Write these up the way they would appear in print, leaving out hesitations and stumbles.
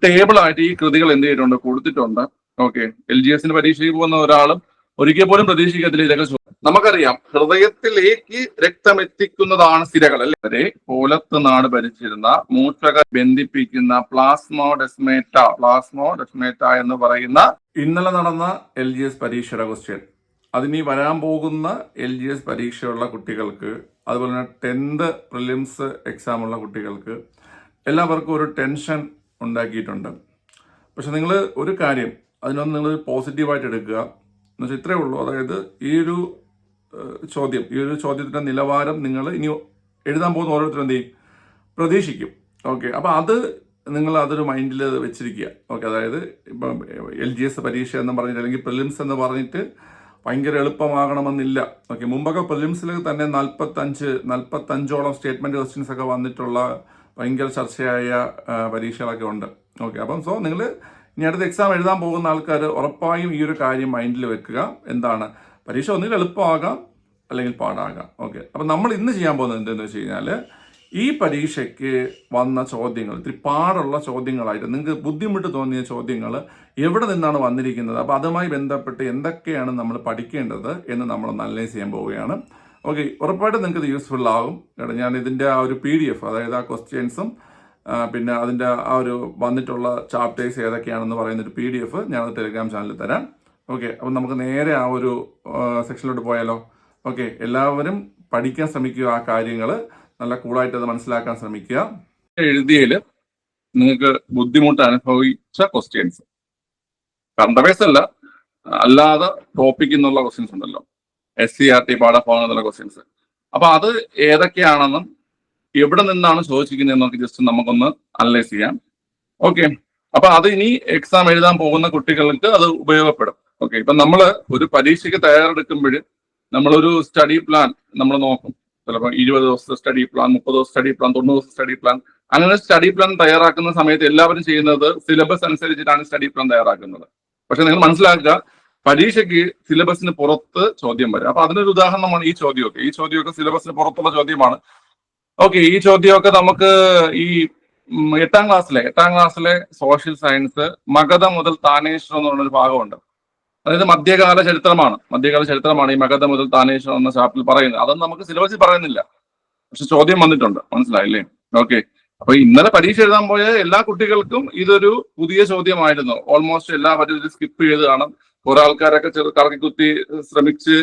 Table ആയിട്ട് ഈ കൃതികൾ എന്ത് ചെയ്തിട്ടുണ്ട്, കൊടുത്തിട്ടുണ്ട്. ഓക്കെ, LGSന്റെ പരീക്ഷയ്ക്ക് പോകുന്ന ഒരാളും ഒരിക്കൽ പോലും പ്രതീക്ഷിക്കത്തില്ല ഇതൊക്കെ. നമുക്കറിയാം, ഹൃദയത്തിലേക്ക് രക്തം എത്തിക്കുന്നതാണ് സിരകൾ അല്ലേ. പോലത്ത് നാട് ഭരിച്ചിരുന്ന മൂത്രക ബന്ധിപ്പിക്കുന്ന പ്ലാസ്മോഡെസ്മേറ്റ എന്ന് പറയുന്ന ഇന്നലെ നടന്ന LGS പരീക്ഷയുടെ ക്വസ്റ്റ്യൻ. അതിനി വരാൻ പോകുന്ന LGS പരീക്ഷയുള്ള കുട്ടികൾക്ക്, അതുപോലെ തന്നെ 10th പ്രിലിംസ് എക്സാം ഉള്ള കുട്ടികൾക്ക് എല്ലാവർക്കും ഒരു ടെൻഷൻ ഉണ്ടാക്കിയിട്ടുണ്ട്. പക്ഷെ നിങ്ങൾ ഒരു കാര്യം അതിനൊന്ന് നിങ്ങൾ പോസിറ്റീവായിട്ട് എടുക്കുക. എന്ന് വെച്ചാൽ ഇത്രയേ ഉള്ളൂ. അതായത് ഈ ഒരു ചോദ്യത്തിൻ്റെ നിലവാരം നിങ്ങൾ ഇനി എഴുതാൻ പോകുന്ന ഓരോരുത്തരും എന്ത് ചെയ്യും, പ്രതീക്ഷിക്കും. ഓക്കെ, അപ്പോൾ അത് നിങ്ങൾ അതൊരു മൈൻഡിൽ വെച്ചിരിക്കുക. ഓക്കെ, അതായത് ഇപ്പം LGS പരീക്ഷ എന്ന് പറഞ്ഞിട്ട് അല്ലെങ്കിൽ പ്രിലിംസ് എന്ന് പറഞ്ഞിട്ട് ഭയങ്കര എളുപ്പമാകണമെന്നില്ല. ഓക്കെ, മുമ്പൊക്കെ പ്രിലിംസിൽ തന്നെ 45ഓളം സ്റ്റേറ്റ്മെന്റ് ക്വസ്റ്റ്യൻസ് ഒക്കെ വന്നിട്ടുള്ള ഭയങ്കര ചർച്ചയായ പരീക്ഷകളൊക്കെ ഉണ്ട്. ഓക്കെ, അപ്പം നിങ്ങൾ ഇനി അടുത്ത എക്സാം എഴുതാൻ പോകുന്ന ആൾക്കാർ ഉറപ്പായും ഈ ഒരു കാര്യം മൈൻഡിൽ വെക്കുക. എന്താണ്, പരീക്ഷ ഒന്നുകിൽ എളുപ്പമാകാം അല്ലെങ്കിൽ പാടാകാം. ഓക്കെ, അപ്പം നമ്മൾ ഇന്ന് ചെയ്യാൻ പോകുന്നത് എന്തെന്ന് വെച്ച് കഴിഞ്ഞാൽ, ഈ പരീക്ഷയ്ക്ക് വന്ന ചോദ്യങ്ങൾ ഇത്തിരി പാടുള്ള ചോദ്യങ്ങളായിട്ട് നിങ്ങൾക്ക് ബുദ്ധിമുട്ട് തോന്നിയ ചോദ്യങ്ങൾ എവിടെ നിന്നാണ് വന്നിരിക്കുന്നത്, അപ്പോൾ അതുമായി ബന്ധപ്പെട്ട് എന്തൊക്കെയാണ് നമ്മൾ പഠിക്കേണ്ടത് എന്ന് നമ്മളൊന്ന് അനലൈസ് ചെയ്യാൻ പോവുകയാണ്. ഓക്കെ, ഉറപ്പായിട്ടും നിങ്ങൾക്ക് ഇത് യൂസ്ഫുൾ ആകും. കാരണം ഞാൻ ഇതിൻ്റെ ആ ഒരു PDF, അതായത് ആ ക്വസ്റ്റ്യൻസും പിന്നെ അതിൻ്റെ ആ ഒരു വന്നിട്ടുള്ള ചാപ്റ്റേഴ്സ് ഏതൊക്കെയാണെന്ന് പറയുന്ന ഒരു PDF ഞാൻ ടെലിഗ്രാം ചാനലിൽ തരാം. ഓക്കെ, അപ്പം നമുക്ക് നേരെ ആ ഒരു സെക്ഷനിലോട്ട് പോയാലോ. ഓക്കെ, എല്ലാവരും പഠിക്കാൻ ശ്രമിക്കുക, ആ കാര്യങ്ങൾ നല്ല കൂളായിട്ട് അത് മനസ്സിലാക്കാൻ ശ്രമിക്കുക. എഴുതിയതിൽ നിങ്ങൾക്ക് ബുദ്ധിമുട്ട് അനുഭവിച്ച ക്വസ്റ്റ്യൻസ്, കറണ്ട് അഫയേഴ്സ് അല്ല, അല്ലാതെ ടോപ്പിക് എന്നുള്ള ക്വസ്റ്റ്യൻസ് ഉണ്ടല്ലോ, SCERT പാഠഭാഗം എന്നുള്ള ക്വസ്റ്റ്യൻസ്. അപ്പൊ അത് ഏതൊക്കെയാണെന്നും എവിടെ നിന്നാണ് ചോദിച്ചിരിക്കുന്നതെന്നൊക്കെ ജസ്റ്റ് നമുക്കൊന്ന് അനലൈസ് ചെയ്യാം. ഓക്കെ, അപ്പൊ അത് ഇനി എക്സാം എഴുതാൻ പോകുന്ന കുട്ടികൾക്ക് അത് ഉപയോഗപ്പെടും. ഓക്കെ, ഇപ്പൊ നമ്മൾ ഒരു പരീക്ഷയ്ക്ക് തയ്യാറെടുക്കുമ്പോൾ നമ്മളൊരു സ്റ്റഡി പ്ലാൻ നമ്മൾ നോക്കും. ചിലപ്പോൾ 20 ദിവസത്തെ സ്റ്റഡി പ്ലാൻ, 30 ദിവസം സ്റ്റഡി പ്ലാൻ, 90 ദിവസം സ്റ്റഡി പ്ലാൻ. അങ്ങനെ സ്റ്റഡി പ്ലാൻ തയ്യാറാക്കുന്ന സമയത്ത് എല്ലാവരും ചെയ്യുന്നത് സിലബസ് അനുസരിച്ചിട്ടാണ് സ്റ്റഡി പ്ലാൻ തയ്യാറാക്കുന്നത്. പക്ഷെ നിങ്ങൾ മനസ്സിലാക്കുക, പരീക്ഷയ്ക്ക് സിലബസിന് പുറത്ത് ചോദ്യം വരും. അപ്പൊ അതിനൊരു ഉദാഹരണമാണ് ഈ ചോദ്യമൊക്കെ. ഈ ചോദ്യമൊക്കെ സിലബസിന് പുറത്തുള്ള ചോദ്യമാണ്. ഓക്കെ, ഈ ചോദ്യമൊക്കെ നമുക്ക് ഈ 8ാം ക്ലാസ്സിലെ സോഷ്യൽ സയൻസ് മഗധ മുതൽ താനേശ്വരം എന്ന് പറഞ്ഞൊരു ഭാഗമുണ്ട്. അതായത് മധ്യകാല ചരിത്രമാണ് ഈ മഗധ മുതൽ താനേശ്വരം എന്ന ചാപ്റ്ററിൽ പറയുന്നത്. അതൊന്നും നമുക്ക് സിലബസിൽ പറയുന്നില്ല, പക്ഷെ ചോദ്യം വന്നിട്ടുണ്ട്. മനസ്സിലായില്ലേ? ഓക്കെ, അപ്പൊ ഇന്നലെ പരീക്ഷ എഴുതാൻ പോയ എല്ലാ കുട്ടികൾക്കും ഇതൊരു പുതിയ ചോദ്യമായിരുന്നു. ഓൾമോസ്റ്റ് എല്ലാവരും ഇത് സ്കിപ്പ് ചെയ്ത് കാണും. കുറെ ആൾക്കാരൊക്കെ കറക്കി കുത്തി ശ്രമിച്ച്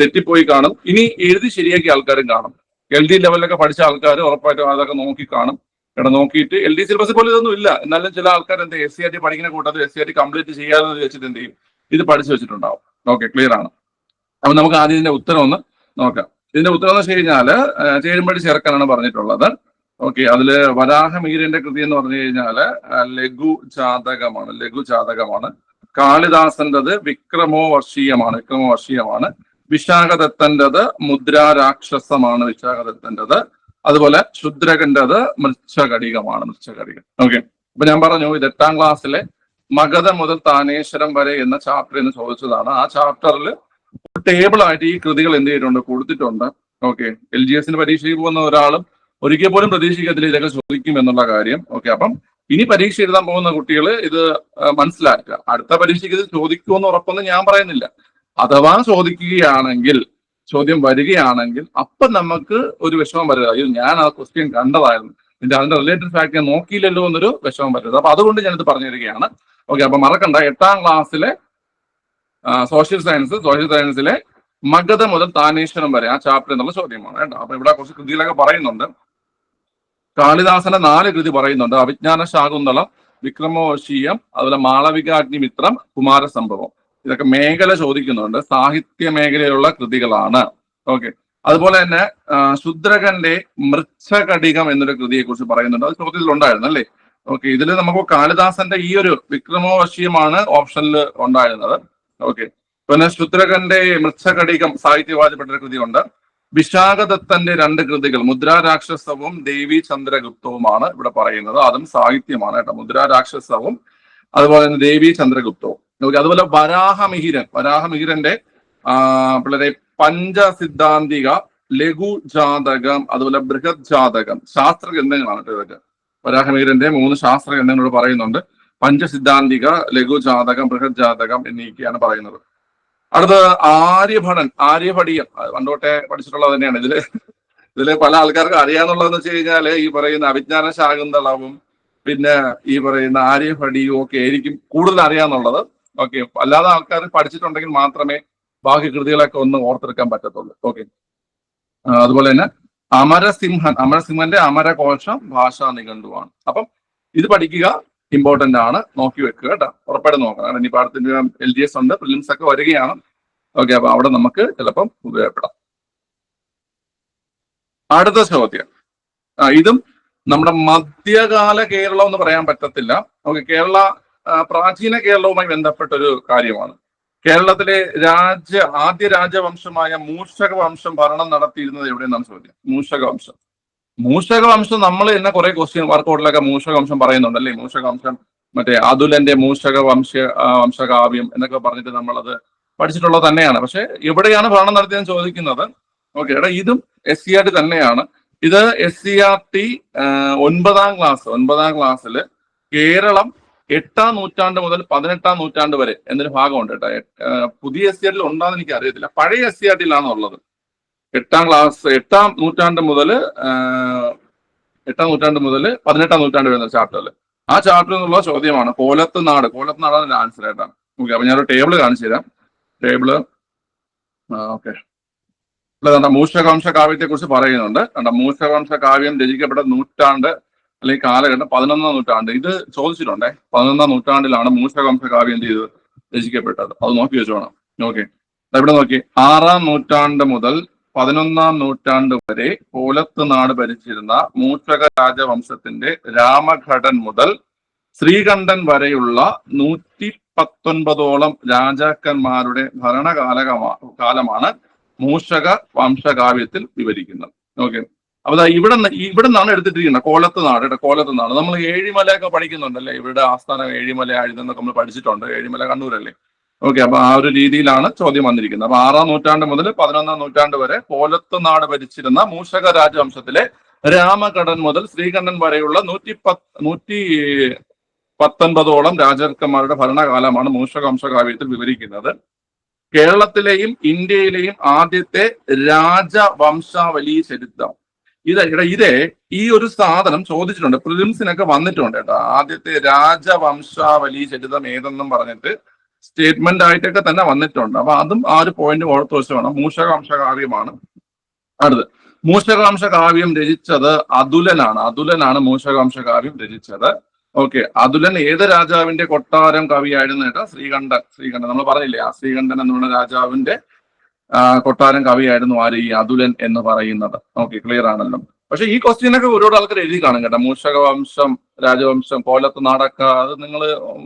തെറ്റിപ്പോയി കാണും. ഇനി എഴുതി ശരിയാക്കിയ ആൾക്കാരും കാണും. LD ലെവലിലൊക്കെ പഠിച്ച ആൾക്കാർ ഉറപ്പായിട്ടും അതൊക്കെ നോക്കി കാണും. നോക്കിയിട്ട് LD സിലബസ് പോലെ ഇതൊന്നും ഇല്ല. എന്നാലും ചില ആൾക്കാർ എന്ത് SCERT പഠിക്കുന്ന കൂട്ടത്തിൽ SCERT കംപ്ലീറ്റ് ചെയ്യാതെ വെച്ചിട്ട് എന്ത് ചെയ്യും, ഇത് പഠിച്ചു വെച്ചിട്ടുണ്ടാവും. ഓക്കെ, ക്ലിയർ ആണ്. അപ്പൊ നമുക്ക് ആദ്യം ഇതിന്റെ ഉത്തരം ഒന്ന് നോക്കാം. ഇതിന്റെ ഉത്തരം എന്ന് വെച്ച് കഴിഞ്ഞാല് ചേരുംപടി ചേർക്കാനാണ് പറഞ്ഞിട്ടുള്ളത്. ഓക്കെ, അതില് വരാഹമീരന്റെ കൃതി എന്ന് പറഞ്ഞു കഴിഞ്ഞാല് ലഘുജാതകമാണ്. കാളിദാസന്റേത് വിക്രമോവർഷീയമാണ്. വിശാഖദത്തന്റേത് മുദ്രാരാക്ഷസമാണ്. അതുപോലെ ശുദ്രകന്റേത് മൃച്ഛകടികമാണ്. ഓക്കെ, അപ്പൊ ഞാൻ പറഞ്ഞു ഇത് 8ാം ക്ലാസ്സിലെ മഗധ മുതൽ താനേശ്വരം വരെ എന്ന ചാപ്റ്റർ എന്ന് ചോദിച്ചതാണ്. ആ ചാപ്റ്ററിൽ ടേബിൾ ആയിട്ട് ഈ കൃതികൾ എന്ത് ചെയ്തിട്ടുണ്ട്, കൊടുത്തിട്ടുണ്ട്. ഓക്കെ, LGSന്റെ പരീക്ഷയ്ക്ക് പോകുന്ന ഒരാളും ഒരിക്കൽ പോലും പ്രതീക്ഷിക്കത്തില്ല ഇതൊക്കെ ചോദിക്കും എന്നുള്ള കാര്യം. ഓക്കെ, അപ്പം ഇനി പരീക്ഷ എഴുതാൻ പോകുന്ന കുട്ടികൾ ഇത് മനസ്സിലാക്കുക. അടുത്ത പരീക്ഷയ്ക്ക് ഇത് ചോദിക്കുമെന്ന് ഉറപ്പൊന്നും ഞാൻ പറയുന്നില്ല. അഥവാ ചോദ്യം വരികയാണെങ്കിൽ അപ്പം നമുക്ക് ഒരു വിഷമം വരിക, അയ്യോ ഞാൻ ആ ക്വസ്റ്റ്യൻ കണ്ടതായിരുന്നു, അതിന്റെ റിലേറ്റഡ് ഫാക്ട് ഞാൻ നോക്കിയില്ലല്ലോ എന്നൊരു വിഷമം വരരുത്. അപ്പൊ അതുകൊണ്ട് ഞാനിത് പറഞ്ഞു തരികയാണ്. ഓക്കെ, അപ്പൊ മറക്കണ്ട, 8ാം ക്ലാസ്സിലെ സോഷ്യൽ സയൻസിലെ മഗധ മുതൽ താനേശ്വരം വരെ ആ ചാപ്റ്റർ എന്നുള്ള ചോദ്യമാണ് കേട്ടോ. അപ്പൊ ഇവിടെ കുറച്ച് കൃതികളൊക്കെ പറയുന്നുണ്ട്. കാളിദാസന്റെ 4 കൃതി പറയുന്നുണ്ട്: അഭിജ്ഞാന ശാകുന്തളം, വിക്രമോർഷീയം, അതുപോലെ മാളവികാഗ്നിമിത്രം, കുമാരസംഭവം. ഇതൊക്കെ മേഖല ചോദിക്കുന്നുണ്ട്, സാഹിത്യ മേഖലയിലുള്ള കൃതികളാണ്. ഓക്കെ, അതുപോലെ തന്നെ ശുദ്രകന്റെ മൃച്ഛകടികം എന്നൊരു കൃതിയെ കുറിച്ച് പറയുന്നുണ്ട്. അത് ചോദ്യത്തിലുണ്ടായിരുന്നു അല്ലേ. ഓക്കെ, ഇതിൽ നമുക്ക് കാളിദാസന്റെ ഈ ഒരു വിക്രമോർഷീയമാണ് ഓപ്ഷനിൽ ഉണ്ടായിരുന്നത്. ഓക്കെ, പിന്നെ ശുദ്രകന്റെ മൃച്ഛകടികം സാഹിത്യവാചപ്പെട്ട കൃതിയുണ്ട്. വിശാഖദത്തന്റെ 2 കൃതികൾ മുദ്രാരാക്ഷസവും ദേവി ചന്ദ്രഗുപ്തവുമാണ് ഇവിടെ പറയുന്നത്. അതും സാഹിത്യമാണ് കേട്ടോ. മുദ്രാരാക്ഷസവും അതുപോലെ തന്നെ ദേവി ചന്ദ്രഗുപ്തവും. അതുപോലെ വരാഹമിഹിരന്റെ വളരെ പഞ്ചസിദ്ധാന്തിക, ലഘു ജാതകം, അതുപോലെ ബൃഹത് ജാതകം ശാസ്ത്ര ഗ്രന്ഥങ്ങളാണ് കേട്ടോ ഇതൊക്കെ. വരാഹമിഹിരന്റെ 3 ശാസ്ത്ര ഗ്രന്ഥങ്ങളോട് പറയുന്നുണ്ട്. പഞ്ചസിദ്ധാന്തിക, ലഘുജാതകം, ബൃഹത് ജാതകം എന്നൊക്കെയാണ് പറയുന്നത്. അടുത്തത് ആര്യഭടീയം. പണ്ടോട്ടെ പഠിച്ചിട്ടുള്ളത് തന്നെയാണ്. ഇതില് പല ആൾക്കാർക്ക് അറിയാന്നുള്ളതെന്ന് വെച്ച് കഴിഞ്ഞാല് ഈ പറയുന്ന അഭിജ്ഞാന ശാകുന്തളവും പിന്നെ ഈ പറയുന്ന ആര്യഭടീയവും ഒക്കെ ആയിരിക്കും കൂടുതൽ അറിയാന്നുള്ളത്. ഓക്കെ, അല്ലാതെ ആൾക്കാർ പഠിച്ചിട്ടുണ്ടെങ്കിൽ മാത്രമേ ബാക്കി കൃതികളൊക്കെ ഒന്ന് ഓർത്തെടുക്കാൻ പറ്റത്തുള്ളൂ. ഓക്കെ, അതുപോലെ തന്നെ അമരസിംഹന്റെ അമരകോശം ഭാഷാ നിഘണ്ടുവാണ്. അപ്പം ഇത് പഠിക്കുക, ഇമ്പോർട്ടന്റ് ആണ്, നോക്കി വെക്കുക കേട്ടോ, ഉറപ്പായിട്ട് നോക്കണം. കാരണം ഇനിയിപ്പോൾ അടുത്ത LGS ഉണ്ട്, പ്രിലിംസ് ഒക്കെ വരികയാണ്. ഓക്കെ, അപ്പൊ അവിടെ നമുക്ക് ചിലപ്പം ഉപയോഗപ്പെടാം. അടുത്ത ചോദ്യം, ഇതും നമ്മുടെ മധ്യകാല കേരളം എന്ന് പറയാൻ പറ്റത്തില്ല. ഓക്കെ, പ്രാചീന കേരളവുമായി ബന്ധപ്പെട്ട ഒരു കാര്യമാണ്. കേരളത്തിലെ ആദ്യ രാജവംശമായ മൂഷക വംശം ഭരണം നടത്തിയിരുന്നത് എവിടെയെന്നാണ് ചോദ്യം. മൂഷക വംശം നമ്മൾ തന്നെ കുറെ ക്വസ്റ്റ്യൻ വർക്കൗട്ടിലൊക്കെ മൂഷക വംശം പറയുന്നുണ്ട് അല്ലേ. മൂഷക വംശം മറ്റേ അതുലന്റെ മൂഷക വംശകാവ്യം എന്നൊക്കെ പറഞ്ഞിട്ട് നമ്മളത് പഠിച്ചിട്ടുള്ളത് തന്നെയാണ്. പക്ഷെ എവിടെയാണ് ഭരണം നടത്തിയെന്ന് ചോദിക്കുന്നത്. ഓക്കെ, എടാ ഇതും SCERT തന്നെയാണ്. ഇത് SCERT 9ാം ക്ലാസ്സിൽ കേരളം 8ാം നൂറ്റാണ്ട് മുതൽ 18ാം നൂറ്റാണ്ട് വരെ എന്നൊരു ഭാഗമുണ്ട് കേട്ടോ. പുതിയ SCERT ഉണ്ടാകുന്ന എനിക്ക് അറിയത്തില്ല, പഴയ SCERT ഉള്ളത്. 8ാം നൂറ്റാണ്ട് മുതൽ 18ാം നൂറ്റാണ്ട് വരുന്ന ചാപ്റ്ററിൽ, ആ ചാപ്റ്ററിൽ നിന്നുള്ള ചോദ്യമാണ് കോലത്ത് നാടാണ് ആൻസർ ആയിട്ടാണ്. ഓക്കെ, അപ്പൊ ഞാനൊരു ടേബിൾ കാണിച്ചു തരാം. ടേബിള് ഓക്കെ, മൂഷകവംശ കാവ്യത്തെ കുറിച്ച് പറയുന്നുണ്ട്. മൂഷകവംശ കാവ്യം രചിക്കപ്പെട്ട നൂറ്റാണ്ട് അല്ലെങ്കിൽ കാലഘട്ടം 11ാം നൂറ്റാണ്ട്. ഇത് ചോദിച്ചിട്ടുണ്ടേ, 11ാം നൂറ്റാണ്ടിലാണ് മൂഷകവംശ കാവ്യം എന്ത് ചെയ്ത് രചിക്കപ്പെട്ടത്. അത് നോക്കി വെച്ചോണം. ഓക്കെ, ഇവിടെ നോക്കി, 6ാം നൂറ്റാണ്ട് മുതൽ 11ാം നൂറ്റാണ്ട് വരെ കോലത്ത് നാട് ഭരിച്ചിരുന്ന മൂഷക രാജവംശത്തിന്റെ രാമഘടൻ മുതൽ ശ്രീകണ്ഠൻ വരെയുള്ള 119ഓളം രാജാക്കന്മാരുടെ ഭരണകാലമാണ് മൂഷക വംശകാവ്യത്തിൽ വിവരിക്കുന്നത്. ഓക്കെ, അപ്പൊ ഇവിടെ നിന്നാണ് എടുത്തിട്ടിരിക്കുന്നത് കോലത്ത് നാട്. നമ്മൾ ഏഴിമലയൊക്കെ പഠിക്കുന്നുണ്ടല്ലേ, ഇവരുടെ ആസ്ഥാനം ഏഴിമല ആയിരുന്നൊക്കെ നമ്മൾ പഠിച്ചിട്ടുണ്ട്. ഏഴിമല കണ്ണൂരല്ലേ. ഓക്കെ, അപ്പൊ ആ ഒരു രീതിയിലാണ് ചോദ്യം വന്നിരിക്കുന്നത്. അപ്പൊ 6ാം നൂറ്റാണ്ട് മുതൽ 11ാം നൂറ്റാണ്ട് വരെ കോലത്ത് നാട് ഭരിച്ചിരുന്ന മൂഷക രാജവംശത്തിലെ രാമഘടൻ മുതൽ ശ്രീകണ്ഠൻ വരെയുള്ള 119ഓളം രാജാക്കന്മാരുടെ ഭരണകാലമാണ് മൂഷക വംശകാവ്യത്തിൽ വിവരിക്കുന്നത്. കേരളത്തിലെയും ഇന്ത്യയിലെയും ആദ്യത്തെ രാജവംശാവലി ചരിത്രം. ഇതേ ഈ ഒരു സാധനം ചോദിച്ചിട്ടുണ്ട്, പ്രിലിംസിനൊക്കെ വന്നിട്ടുണ്ട് കേട്ടോ. ആദ്യത്തെ രാജവംശാവലി ചരിത്രം ഏതെന്നും പറഞ്ഞിട്ട് സ്റ്റേറ്റ്മെന്റ് ആയിട്ടൊക്കെ തന്നെ വന്നിട്ടുണ്ട്. അപ്പൊ അതും ആ ഒരു പോയിന്റ് ഓർത്ത് വെച്ച് വേണം. മൂഷകവംശകാവ്യമാണ് അടുത്ത്. മൂഷകവംശകാവ്യം രചിച്ചത് അതുലനാണ് മൂഷകവംശകാവ്യം രചിച്ചത്. ഓക്കെ, അതുലൻ ഏത് രാജാവിന്റെ കൊട്ടാരം കവിയായിരുന്നു കേട്ടോ? ശ്രീകണ്ഠൻ നമ്മൾ പറഞ്ഞില്ലേ, ആ ശ്രീകണ്ഠൻ എന്നുള്ള രാജാവിന്റെ കൊട്ടാരം കവിയായിരുന്നു ആര്? ഈ അതുലൻ എന്ന് പറയുന്നത്. ഓക്കെ, ക്ലിയർ ആണല്ലോ. പക്ഷെ ഈ ക്വസ്റ്റ്യനൊക്കെ ഒരുപാട് ആൾക്കാർ എഴുതി കാണും കേട്ടോ. മൂഷകവംശം, രാജവംശം, കോലത്ത് നാടൊക്കെ അത് നിങ്ങൾ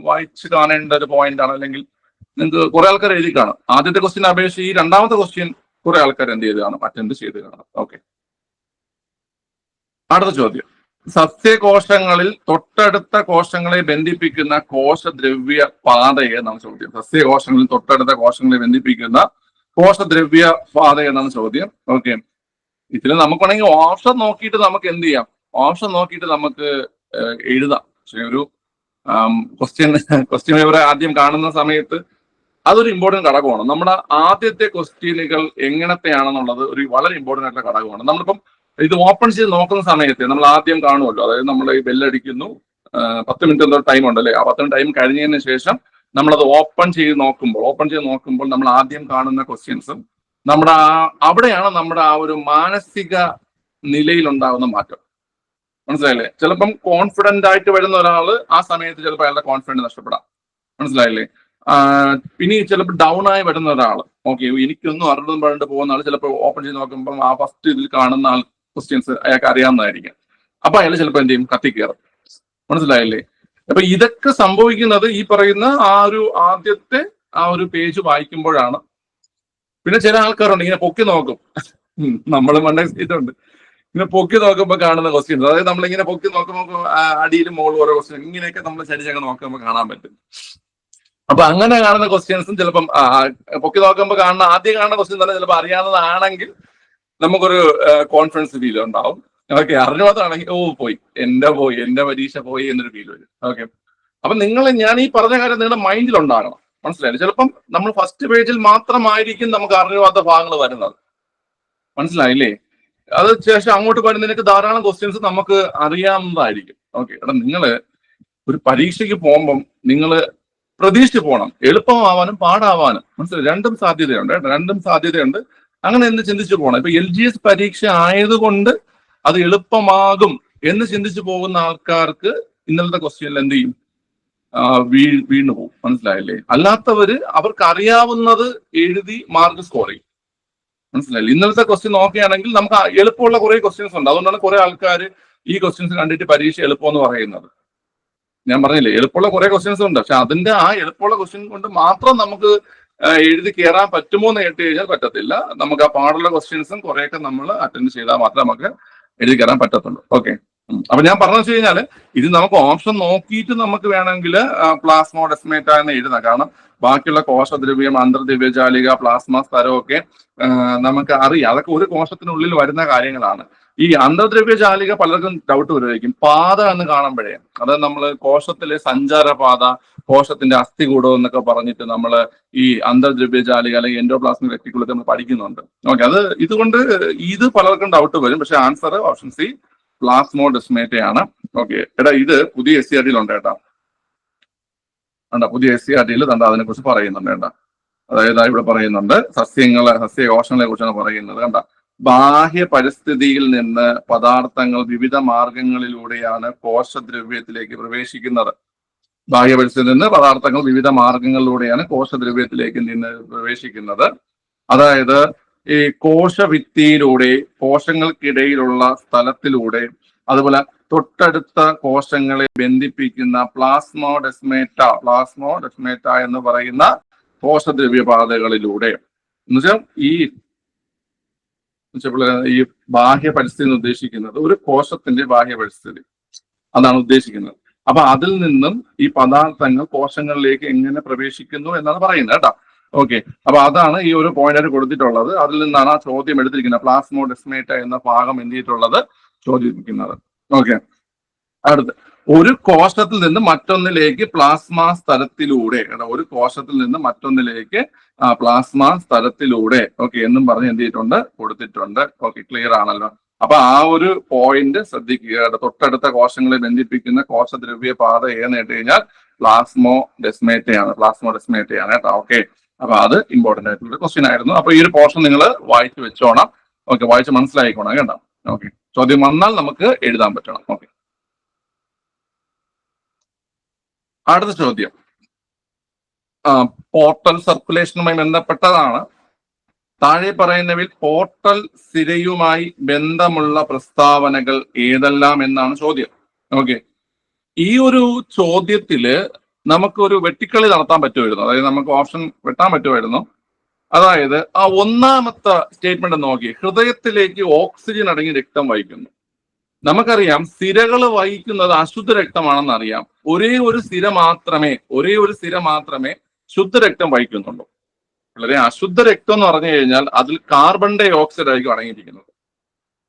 വായിച്ച് കാണേണ്ട ഒരു പോയിന്റ് ആണ്. അല്ലെങ്കിൽ നിങ്ങൾക്ക് കുറെ ആൾക്കാർ എഴുതി കാണും. ആദ്യത്തെ ക്വസ്റ്റ്യൻ അപേക്ഷിച്ച് ഈ രണ്ടാമത്തെ ക്വസ്റ്റ്യൻ കുറെ ആൾക്കാർ എന്ത് ചെയ്ത് കാണും, അറ്റൻഡ് ചെയ്ത് കാണും. ഓക്കെ, അടുത്ത ചോദ്യം, സസ്യകോശങ്ങളിൽ തൊട്ടടുത്ത കോശങ്ങളെ ബന്ധിപ്പിക്കുന്ന കോശദ്രവ്യ പാതയെ എന്നാണ് ചോദ്യം. സസ്യകോശങ്ങളിൽ തൊട്ടടുത്ത കോശങ്ങളെ ബന്ധിപ്പിക്കുന്ന കോശദ്രവ്യ പാത എന്നാണ് ചോദ്യം. ഓക്കെ, ഇതിൽ നമുക്ക് വേണമെങ്കിൽ ഓപ്ഷൻ നോക്കിയിട്ട് നമുക്ക് എന്ത് ചെയ്യാം, ഓപ്ഷൻ നോക്കിയിട്ട് നമുക്ക് എഴുതാം. പക്ഷെ ഒരു ക്വസ്റ്റ്യൻ പേപ്പർ ആദ്യം കാണുന്ന സമയത്ത് അതൊരു ഇമ്പോർട്ടന്റ് ഘടകമാണ്. നമ്മുടെ ആദ്യത്തെ ക്വസ്റ്റ്യനുകൾ എങ്ങനത്തെയാണെന്നുള്ളത് ഒരു വളരെ ഇമ്പോർട്ടന്റ് ആയിട്ടുള്ള ഘടകമാണ്. നമ്മളിപ്പം ഇത് ഓപ്പൺ ചെയ്ത് നോക്കുന്ന സമയത്ത് നമ്മൾ ആദ്യം കാണുമല്ലോ, അതായത് നമ്മൾ ഈ ബെല്ലടിക്കുന്നു, 10 മിനിറ്റ് എന്തോ ടൈം ഉണ്ടല്ലേ, ആ 10 ടൈം കഴിഞ്ഞതിന് ശേഷം നമ്മളത് ഓപ്പൺ ചെയ്ത് നോക്കുമ്പോൾ നമ്മൾ ആദ്യം കാണുന്ന ക്വസ്റ്റ്യൻസും നമ്മുടെ അവിടെയാണ് നമ്മുടെ ആ ഒരു മാനസിക നിലയിൽ ഉണ്ടാകുന്ന മാറ്റം. മനസ്സിലായില്ലേ? ചിലപ്പം കോൺഫിഡന്റ് ആയിട്ട് വരുന്ന ഒരാള് ആ സമയത്ത് ചിലപ്പോൾ അയാളുടെ കോൺഫിഡൻസ് നഷ്ടപ്പെടാം. മനസ്സിലായില്ലേ? പിന്നെ ചിലപ്പോൾ ഡൗൺ ആയി വരുന്ന ഒരാൾ, ഓക്കെ എനിക്കൊന്നും അറിഞ്ഞും പറഞ്ഞിട്ട് പോകുന്ന ആൾ ചിലപ്പോൾ ഓപ്പൺ ചെയ്ത് നോക്കുമ്പോൾ ആ ഫസ്റ്റ് ഇതിൽ കാണുന്ന ആൾ ക്വസ്റ്റ്യൻസ് അയാൾക്ക് അറിയാവുന്നതായിരിക്കും. അപ്പൊ അയാൾ ചിലപ്പോൾ എന്ത് ചെയ്യും, കത്തിക്കയറും. മനസ്സിലായില്ലേ? അപ്പൊ ഇതൊക്കെ സംഭവിക്കുന്നത് ഈ പറയുന്ന ആ ഒരു ആദ്യത്തെ ആ ഒരു പേജ് വായിക്കുമ്പോഴാണ്. പിന്നെ ചില ആൾക്കാരുണ്ട് ഇങ്ങനെ പൊക്കി നോക്കും, നമ്മൾ മണ്ടേറ്റിട്ടുണ്ട്, ഇങ്ങനെ പൊക്കി നോക്കുമ്പോൾ കാണുന്ന ക്വസ്റ്റ്യൻസ്, അതായത് നമ്മളിങ്ങനെ പൊക്കി നോക്കുമ്പോൾ അടിയിലും മുകളിൽ ഓരോ ക്വസ്റ്റ്യൻ ഇങ്ങനെയൊക്കെ നമ്മൾ ചരിച്ചൊക്കെ നോക്കുമ്പോൾ കാണാൻ പറ്റും. അപ്പൊ അങ്ങനെ കാണുന്ന ക്വസ്റ്റ്യൻസും ചിലപ്പം പൊക്കി നോക്കുമ്പോൾ ആദ്യം കാണുന്ന ക്വസ്റ്റ്യൻ തന്നെ ചിലപ്പോൾ അറിയാവുന്നതാണെങ്കിൽ നമുക്കൊരു കോൺഫിഡൻസ് ഫീൽ ഉണ്ടാവും. ഓക്കെ, അറിഞ്ഞുമാത്രമാണെങ്കിൽ പോയി, എന്റെ പരീക്ഷ പോയി എന്നൊരു ഫീൽ വരും. ഓക്കെ, അപ്പൊ ഞാൻ ഈ പറഞ്ഞ കാര്യം നിങ്ങളുടെ മൈൻഡിൽ ഉണ്ടാകണം. മനസ്സിലായില്ലേ? ചിലപ്പം നമ്മൾ ഫസ്റ്റ് പേജിൽ മാത്രമായിരിക്കും നമുക്ക് അറിഞ്ഞുവാത്ത ഭാഗങ്ങൾ വരുന്നത്. മനസ്സിലായില്ലേ? അത് ശേഷം അങ്ങോട്ട് പോയി നിനക്ക് ധാരാളം ക്വസ്റ്റ്യൻസ് നമുക്ക് അറിയാവുന്നതായിരിക്കും. ഓക്കെ, എടാ നിങ്ങള് ഒരു പരീക്ഷയ്ക്ക് പോകുമ്പം നിങ്ങൾ പ്രതീക്ഷിച്ച് പോകണം, എളുപ്പമാവാനും പാടാവാനും. മനസ്സിലായി? രണ്ടും സാധ്യതയുണ്ട് കേട്ടോ, രണ്ടും സാധ്യതയുണ്ട്. അങ്ങനെ എന്ന് ചിന്തിച്ചു പോകണം. ഇപ്പൊ LGS പരീക്ഷ ആയതുകൊണ്ട് അത് എളുപ്പമാകും എന്ന് ചിന്തിച്ചു പോകുന്ന ആൾക്കാർക്ക് ഇന്നലത്തെ ക്വസ്റ്റ്യനിൽ എന്ത് ചെയ്യും? വീണു പോകും. മനസ്സിലായില്ലേ? അല്ലാത്തവര് അവർക്ക് അറിയാവുന്നത് എഴുതി മാർക്ക് സ്കോർ ചെയ്യും. മനസ്സിലായില്ലേ? ഇന്നലത്തെ ക്വസ്റ്റ്യൻ നോക്കുകയാണെങ്കിൽ നമുക്ക് എളുപ്പമുള്ള കുറെ ക്വസ്റ്റ്യൻസ് ഉണ്ട്. അതുകൊണ്ടാണ് കുറെ ആൾക്കാർ ഈ ക്വസ്റ്റ്യൻസ് കണ്ടിട്ട് പരീക്ഷ എളുപ്പമെന്ന് പറയുന്നത്. ഞാൻ പറഞ്ഞില്ലേ, എളുപ്പമുള്ള കുറെ ക്വസ്റ്റ്യൻസ് ഉണ്ട്. പക്ഷെ അതിന്റെ ആ എളുപ്പമുള്ള ക്വസ്റ്റ്യൻ കൊണ്ട് മാത്രം നമുക്ക് എഴുതി കയറാൻ പറ്റുമോ എന്ന് കേട്ട് കഴിഞ്ഞാൽ പറ്റത്തില്ല. നമുക്ക് ആ പാടുള്ള ക്വസ്റ്റ്യൻസും കുറെയൊക്കെ നമ്മൾ അറ്റൻഡ് ചെയ്താൽ മാത്രമേ നമുക്ക് എഴുതി കയറാൻ പറ്റത്തുള്ളൂ. ഓക്കെ, അപ്പൊ ഞാൻ പറഞ്ഞു വെച്ച് കഴിഞ്ഞാൽ ഇത് നമുക്ക് ഓപ്ഷൻ നോക്കിയിട്ട് നമുക്ക് വേണമെങ്കിൽ പ്ലാസ്മോഡെസ്മേറ്റ എന്ന് എഴുതാം. കാരണം ബാക്കിയുള്ള കോശദ്രവ്യം, അന്തർദ്രവ്യജാലിക, പ്ലാസ്മ സ്തരമൊക്കെ നമുക്ക് അറിയാം. അതൊക്കെ ഒരു കോശത്തിനുള്ളിൽ വരുന്ന കാര്യങ്ങളാണ്. ഈ അന്തർദ്രവ്യജാലിക പലർക്കും ഡൗട്ട് വരുമായിരിക്കും. പാത എന്ന് കാണുമ്പോഴേ, അത് നമ്മൾ കോശത്തിലെ സഞ്ചാരപാത, കോശത്തിന്റെ അസ്ഥികൂടം എന്നൊക്കെ പറഞ്ഞിട്ട് നമ്മൾ ഈ അന്തർദ്രവ്യജാലിക അല്ലെങ്കിൽ എൻഡോപ്ലാസ്മിക് റെറ്റിക്കുലത്തെ നമ്മൾ പഠിക്കുന്നുണ്ട്. ഓക്കെ, ഇതുകൊണ്ട് ഇത് പലർക്കും ഡൗട്ട് വരും. പക്ഷെ ആൻസർ ഓപ്ഷൻ സി, പ്ലാസ്മോഡെസ്മേറ്റയാണ്. ഓക്കെ, എടാ ഇത് പുതിയ SCRT ഉണ്ട് കേട്ടാ. പുതിയ SCRT അതിനെ കുറിച്ച് പറയുന്നുണ്ട് കേട്ടാ. അതായത് ഇവിടെ പറയുന്നുണ്ട് സസ്യകോശങ്ങളെ കുറിച്ചാണ് പറയുന്നത്. കണ്ട, ബാഹ്യ പരിസ്ഥിതിയിൽ നിന്ന് പദാർത്ഥങ്ങൾ വിവിധ മാർഗങ്ങളിലൂടെയാണ് കോശദ്രവ്യത്തിലേക്ക് പ്രവേശിക്കുന്നത്. ബാഹ്യ പരിസ്ഥിതിയിൽ നിന്ന് പദാർത്ഥങ്ങൾ വിവിധ മാർഗങ്ങളിലൂടെയാണ് കോശദ്രവ്യത്തിലേക്ക് പ്രവേശിക്കുന്നത്. അതായത് ഈ കോശഭിത്തിയിലൂടെ, കോശങ്ങൾക്കിടയിലുള്ള സ്ഥലത്തിലൂടെ, അതുപോലെ തൊട്ടടുത്ത കോശങ്ങളെ ബന്ധിപ്പിക്കുന്ന പ്ലാസ്മോഡെസ്മേറ്റ എന്ന് പറയുന്ന കോശദ്രവ്യപാതകളിലൂടെ, എന്നുവെച്ചാൽ ഈ ബാഹ്യ പരിസ്ഥിതി ഉദ്ദേശിക്കുന്നത് ഒരു കോശത്തിന്റെ ബാഹ്യ പരിസ്ഥിതി, അതാണ് ഉദ്ദേശിക്കുന്നത്. അപ്പൊ അതിൽ നിന്നും ഈ പദാർത്ഥങ്ങൾ കോശങ്ങളിലേക്ക് എങ്ങനെ പ്രവേശിക്കുന്നു എന്നാണ് പറയുന്നത് കേട്ടോ. ഓക്കെ, അപ്പൊ അതാണ് ഈ ഒരു പോയിന്റ് കൊടുത്തിട്ടുള്ളത്. അതിൽ നിന്നാണ് ആ ചോദ്യം എടുത്തിരിക്കുന്നത്. പ്ലാസ്മോഡെസ്മേറ്റ എന്ന ഭാഗം എന്ത് ചെയ്തിട്ടുള്ളത്? ചോദിച്ചിരിക്കുന്നത്. ഓക്കെ, അടുത്ത് ഒരു കോശത്തിൽ നിന്ന് മറ്റൊന്നിലേക്ക് പ്ലാസ്മ സ്ഥലത്തിലൂടെ, ഒരു കോശത്തിൽ നിന്ന് മറ്റൊന്നിലേക്ക് പ്ലാസ്മ സ്ഥലത്തിലൂടെ, ഓക്കെ എന്നും പറഞ്ഞ് എന്ത് ചെയ്തിട്ടുണ്ട്? കൊടുത്തിട്ടുണ്ട്. ഓക്കെ, ക്ലിയർ ആണല്ലോ. അപ്പൊ ആ ഒരു പോയിന്റ് ശ്രദ്ധിക്കുക. തൊട്ടടുത്ത കോശങ്ങളെ ബന്ധിപ്പിക്കുന്ന കോശദ്രവ്യ പാത ഏന്ന് കേട്ട് കഴിഞ്ഞാൽ പ്ലാസ്മോഡെസ്മേറ്റയാണ് കേട്ടോ. ഓക്കെ, അപ്പൊ അത് ഇമ്പോർട്ടന്റ് ആയിട്ടുള്ള ക്വസ്റ്റ്യൻ ആയിരുന്നു. അപ്പൊ ഈ ഒരു പോർഷൻ നിങ്ങൾ വായിച്ചു വെച്ചോണം. ഓക്കെ, വായിച്ച് മനസ്സിലായിക്കോണം കേട്ടോ. ഓക്കെ, ചോദ്യം വന്നാൽ നമുക്ക് എഴുതാൻ പറ്റണം. ഓക്കെ, അടുത്ത ചോദ്യം പോർട്ടൽ സർക്കുലേഷനുമായി ബന്ധപ്പെട്ടതാണ്. താഴെ പറയുന്നവയിൽ പോർട്ടൽ സിരയുമായി ബന്ധമുള്ള പ്രസ്താവനകൾ ഏതെല്ലാം എന്നാണ് ചോദ്യം. ഓക്കെ, ഈ ഒരു ചോദ്യത്തില് നമുക്കൊരു വെട്ടിക്കളി നടത്താൻ പറ്റുമായിരുന്നു. അതായത് നമുക്ക് ഓപ്ഷൻ വെട്ടാൻ പറ്റുമായിരുന്നു. അതായത് ആ ഒന്നാമത്തെ സ്റ്റേറ്റ്മെന്റ് നോക്കി, ഹൃദയത്തിലേക്ക് ഓക്സിജൻ അടങ്ങിയ രക്തം വഹിക്കുന്നു. നമുക്കറിയാം സിരകൾ വഹിക്കുന്നത് അശുദ്ധ രക്തമാണെന്ന് അറിയാം. ഒരേ ഒരു സിര മാത്രമേ ശുദ്ധരക്തം വഹിക്കുന്നുള്ളൂ. വളരെ അശുദ്ധ രക്തം എന്ന് പറഞ്ഞു കഴിഞ്ഞാൽ അതിൽ കാർബൺ ഡൈ ഓക്സൈഡ് ആയിരിക്കും അടങ്ങിയിരിക്കുന്നത്.